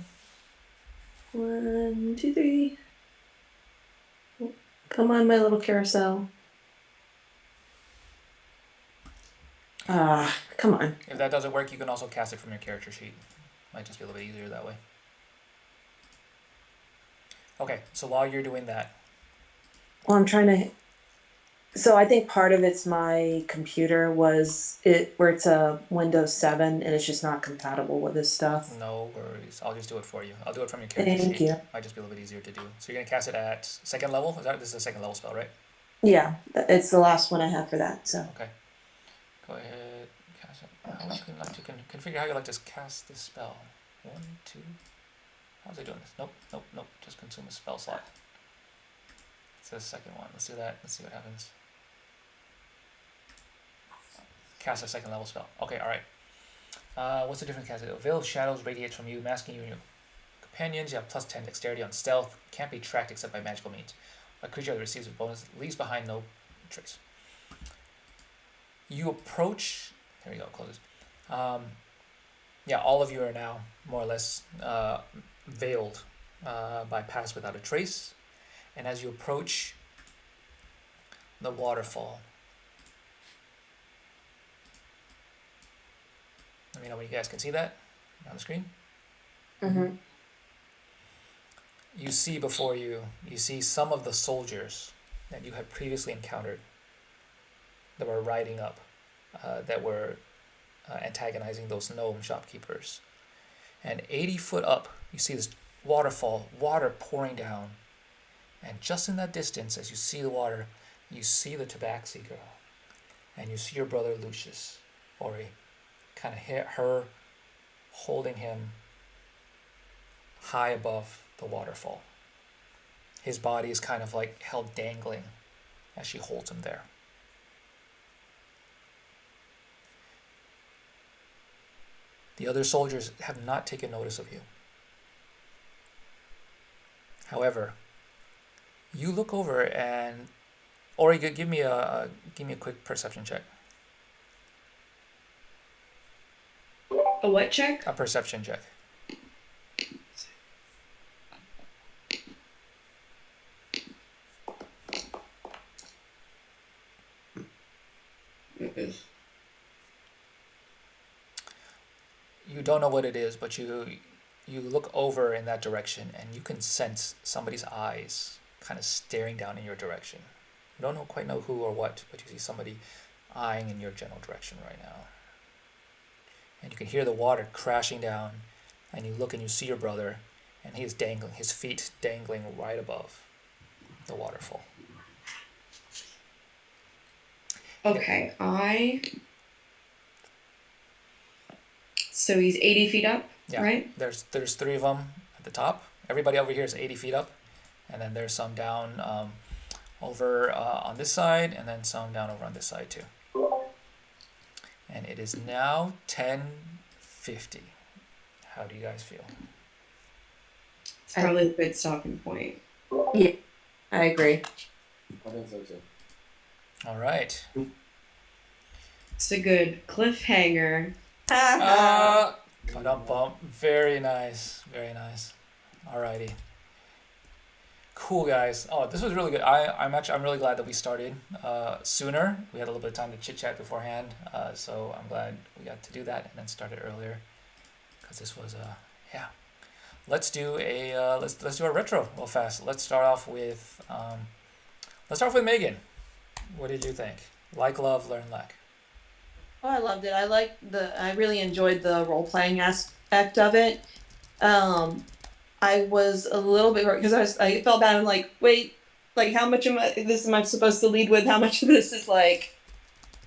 1, 2, 3. Come on, my little carousel. Come on. If that doesn't work, you can also cast it from your character sheet. Might just be a little bit easier that way. Okay, so while you're doing that, Well, I'm trying to. So I think part of it's my computer was it where it's a Windows 7 and it's just not compatible with this stuff. no worries. I'll just do it for you. I'll do it from your character Thank sheet. you. Might just be a little bit easier to do. So you're gonna cast it at second level. This is a second level spell, right? Yeah, it's the last one I have for that. So Okay. Go ahead. Cast it. How would you like to configure how you like to cast this spell? 1, 2. How's it doing this? Nope. Just consume a spell slot. It's the second one. Let's do that. Let's see what happens. Cast a second level spell. Okay, alright. What's the difference? Cast it. A veil of shadows radiates from you, masking you and your companions. You have plus 10 dexterity on stealth. Can't be tracked except by magical means. A creature that receives a bonus leaves behind no trace. You approach. There you go. Close. Yeah, all of you are now more or less veiled by Pass Without a Trace. And as you approach the waterfall, let me know when you guys can see that on the screen. Mm-hmm. You see before you, you see some of the soldiers that you had previously encountered that were riding up, that were antagonizing those gnome shopkeepers. And 80 foot up, you see this waterfall, water pouring down. And just in that distance, as you see the water, you see the Tabaxi girl. And you see your brother Lucius, Ori, kind of hit her holding him high above the waterfall. His body is kind of like held dangling as she holds him there. The other soldiers have not taken notice of you. However, you look over and Ori, give me a quick perception check. A what check? A perception check. You don't know what it is, but you look over in that direction and you can sense somebody's eyes kind of staring down in your direction. You don't quite know who or what, but you see somebody eyeing in your general direction right now. And you can hear the water crashing down, and you look and you see your brother, and he is dangling, his feet dangling right above the waterfall. Okay, So he's 80 feet up, Yeah, right? there's 3 of them at the top. Everybody over here is 80 feet up, and then there's some down over on this side, and then some down over on this side too. And it is now 10:50. How do you guys feel? It's probably a good stopping point. Yeah, I agree. I think so too. All right. It's a good cliffhanger. Ba-dum-bum. Very nice. Very nice. Alrighty. Cool, guys. Oh, this was really good. I'm really glad that we started sooner. We had a little bit of time to chit chat beforehand, so I'm glad we got to do that and then started earlier, because this was yeah. Let's do a let's do a retro real fast. Let's start off with Megan. What did you think? Like, love, learn, lack. Oh, I loved it. I really enjoyed the role playing aspect of it. I was a little bit worried because I felt bad. I'm like, wait, like how much am I supposed to lead with? How much of this is like,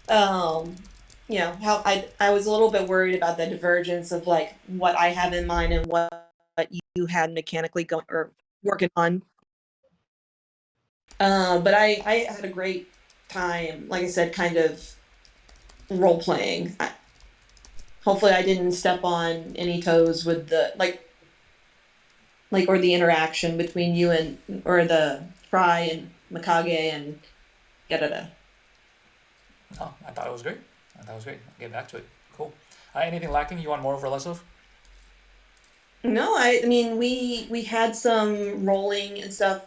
how I was a little bit worried about the divergence of like what I have in mind and what you had mechanically going or working on. But I had a great time. Like I said, kind of role playing. Hopefully, I didn't step on any toes with the like or the interaction between you and or the Fry and Mikage and da. Oh, I thought it was great. I'll get back to it. Cool. Anything lacking you want more of or less of? No, I mean we had some rolling and stuff,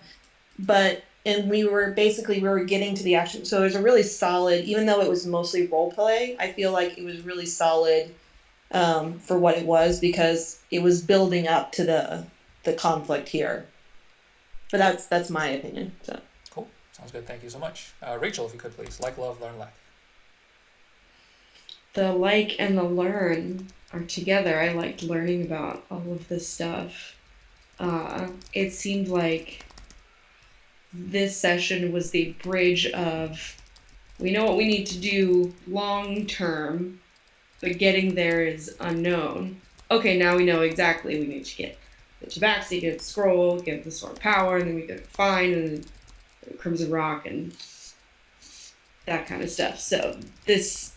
and we were getting to the action. So it was a really solid, even though it was mostly role play, I feel like it was really solid for what it was because it was building up to the conflict here. But that's my opinion. So Cool. Sounds good. Thank you so much. Rachel, if you could please. Like, love, learn, lack. The like and the learn are together. I liked learning about all of this stuff. It seemed like this session was the bridge of we know what we need to do long term, but getting there is unknown. Okay, now we know exactly we need to get the Tabaxi, get the scroll, get the sword power, and then we get Fine and Crimson Rock and that kind of stuff. So this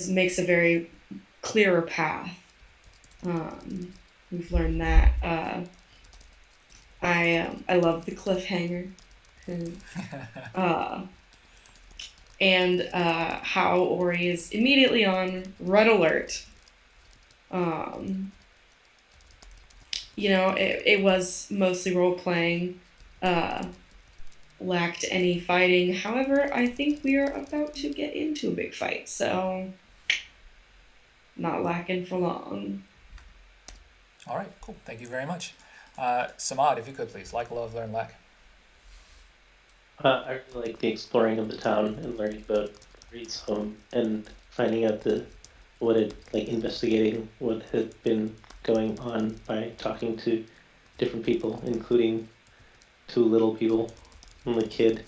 makes a very clearer path. We've learned that. I love the cliffhanger. uh, and how Ori is immediately on red alert. It was mostly role playing, lacked any fighting. However, I think we are about to get into a big fight, so not lacking for long. All right, cool. Thank you very much. Samad, if you could please, like, love, learn, lack. I really like the exploring of the town and learning about Reed's home and finding out investigating what had been going on by talking to different people, including two little people and the kid.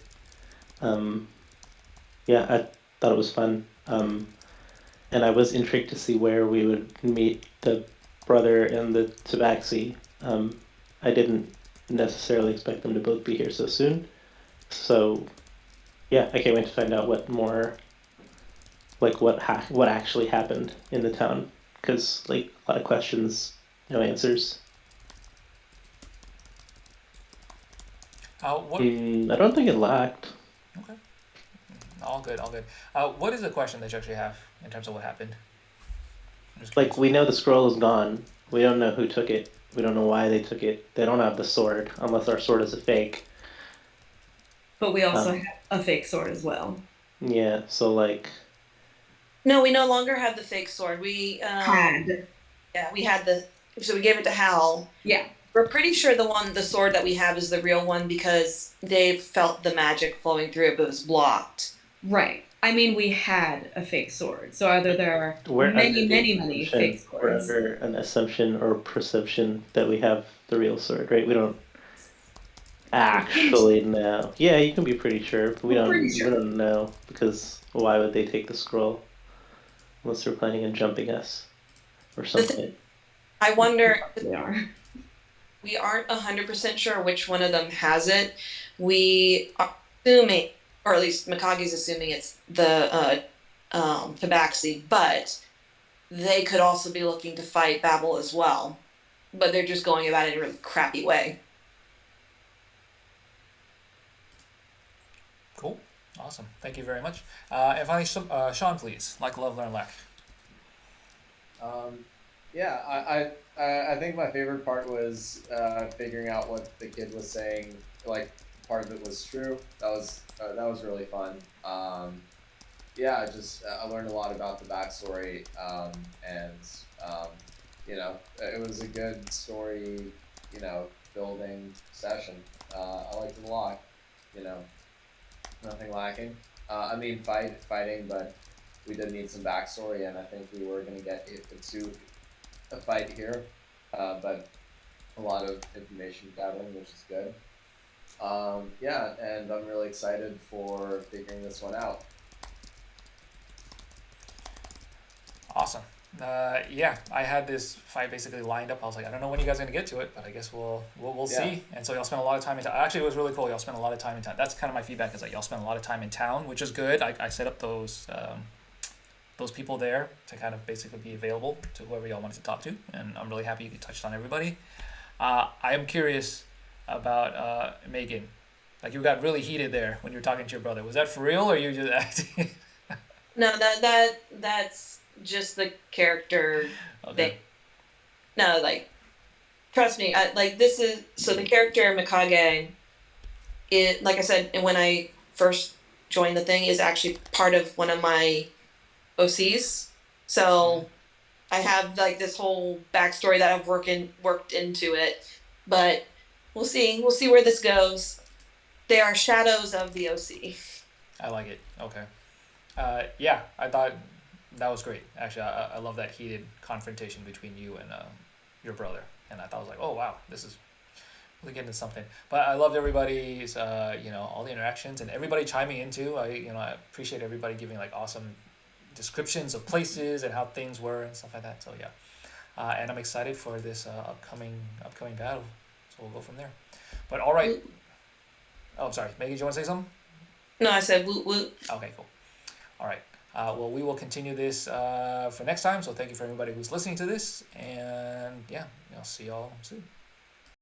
Yeah, I thought it was fun. And I was intrigued to see where we would meet the brother and the Tabaxi. I didn't necessarily expect them to both be here so soon. So, yeah, I can't wait to find out what actually happened in the town. Because, a lot of questions, no answers. What? I don't think it lacked. Okay. All good, all good. What is the question that you actually have in terms of what happened? I'm just curious. We know the scroll is gone. We don't know who took it. We don't know why they took it. They don't have the sword, unless our sword is a fake. But we also have a fake sword as well. Yeah, so No, we no longer have the fake sword. We Had. yeah, we had so we gave it to Hal. Yeah. We're pretty sure the sword that we have is the real one because they felt the magic flowing through it, but it was blocked. Right. I mean, we had a fake sword, so either there are we're many fake swords. We're under an assumption or perception that we have the real sword, right? We don't actually know. Yeah, you can be pretty sure, but we don't know, because why would they take the scroll unless they're planning on jumping us or something? I wonder. They are. We aren't 100% sure which one of them has it. We are assuming, or at least Mikage's assuming it's the Tabaxi, but they could also be looking to fight Babel as well. But they're just going about it in a really crappy way. Cool. Awesome. Thank you very much. And finally, Sean, please. Like, love, learn, lack. Yeah, I think my favorite part was figuring out what the kid was saying. Like, part of it was true. That was really fun. Yeah, I learned a lot about the backstory, and it was a good story, building session. I liked it a lot. Nothing lacking. I mean, fighting, but we did need some backstory, and I think we were going to get into a fight here, but a lot of information gathering, which is good. Yeah, and I'm really excited for figuring this one out. Awesome. Yeah, I had this fight basically lined up. I was like, I don't know when you guys are gonna get to it, but I guess we'll see. And so y'all spent a lot of time in town. Actually, it was really cool. Y'all spent a lot of time in town. That's kind of my feedback, is like y'all spent a lot of time in town, which is good. I set up those people there to kind of basically be available to whoever y'all wanted to talk to, and I'm really happy you touched on everybody. I am curious about Megan. Like, you got really heated there when you were talking to your brother. Was that for real, or you just acting? No, that's just the character Okay. thing. No, trust me. This is so the character Mikage. It, like I said, and when I first joined the thing, is actually part of one of my OCs. So I have this whole backstory that I've worked into it. But we'll see. We'll see where this goes. They are shadows of the OC. I like it. Okay. Yeah, I thought that was great. Actually, I love that heated confrontation between you and your brother. And I thought, I was like, oh, wow, this is really getting into something. But I loved everybody's, all the interactions and everybody chiming in too. I appreciate everybody giving awesome descriptions of places and how things were and stuff like that. So yeah, and I'm excited for this upcoming battle. So we'll go from there. But all right. Oh, I'm sorry, Maggie. Do you want to say something? No, I said woot woot. Okay, cool. All right. Well, we will continue this for next time. So thank you for everybody who's listening to this, and yeah, I'll see y'all soon.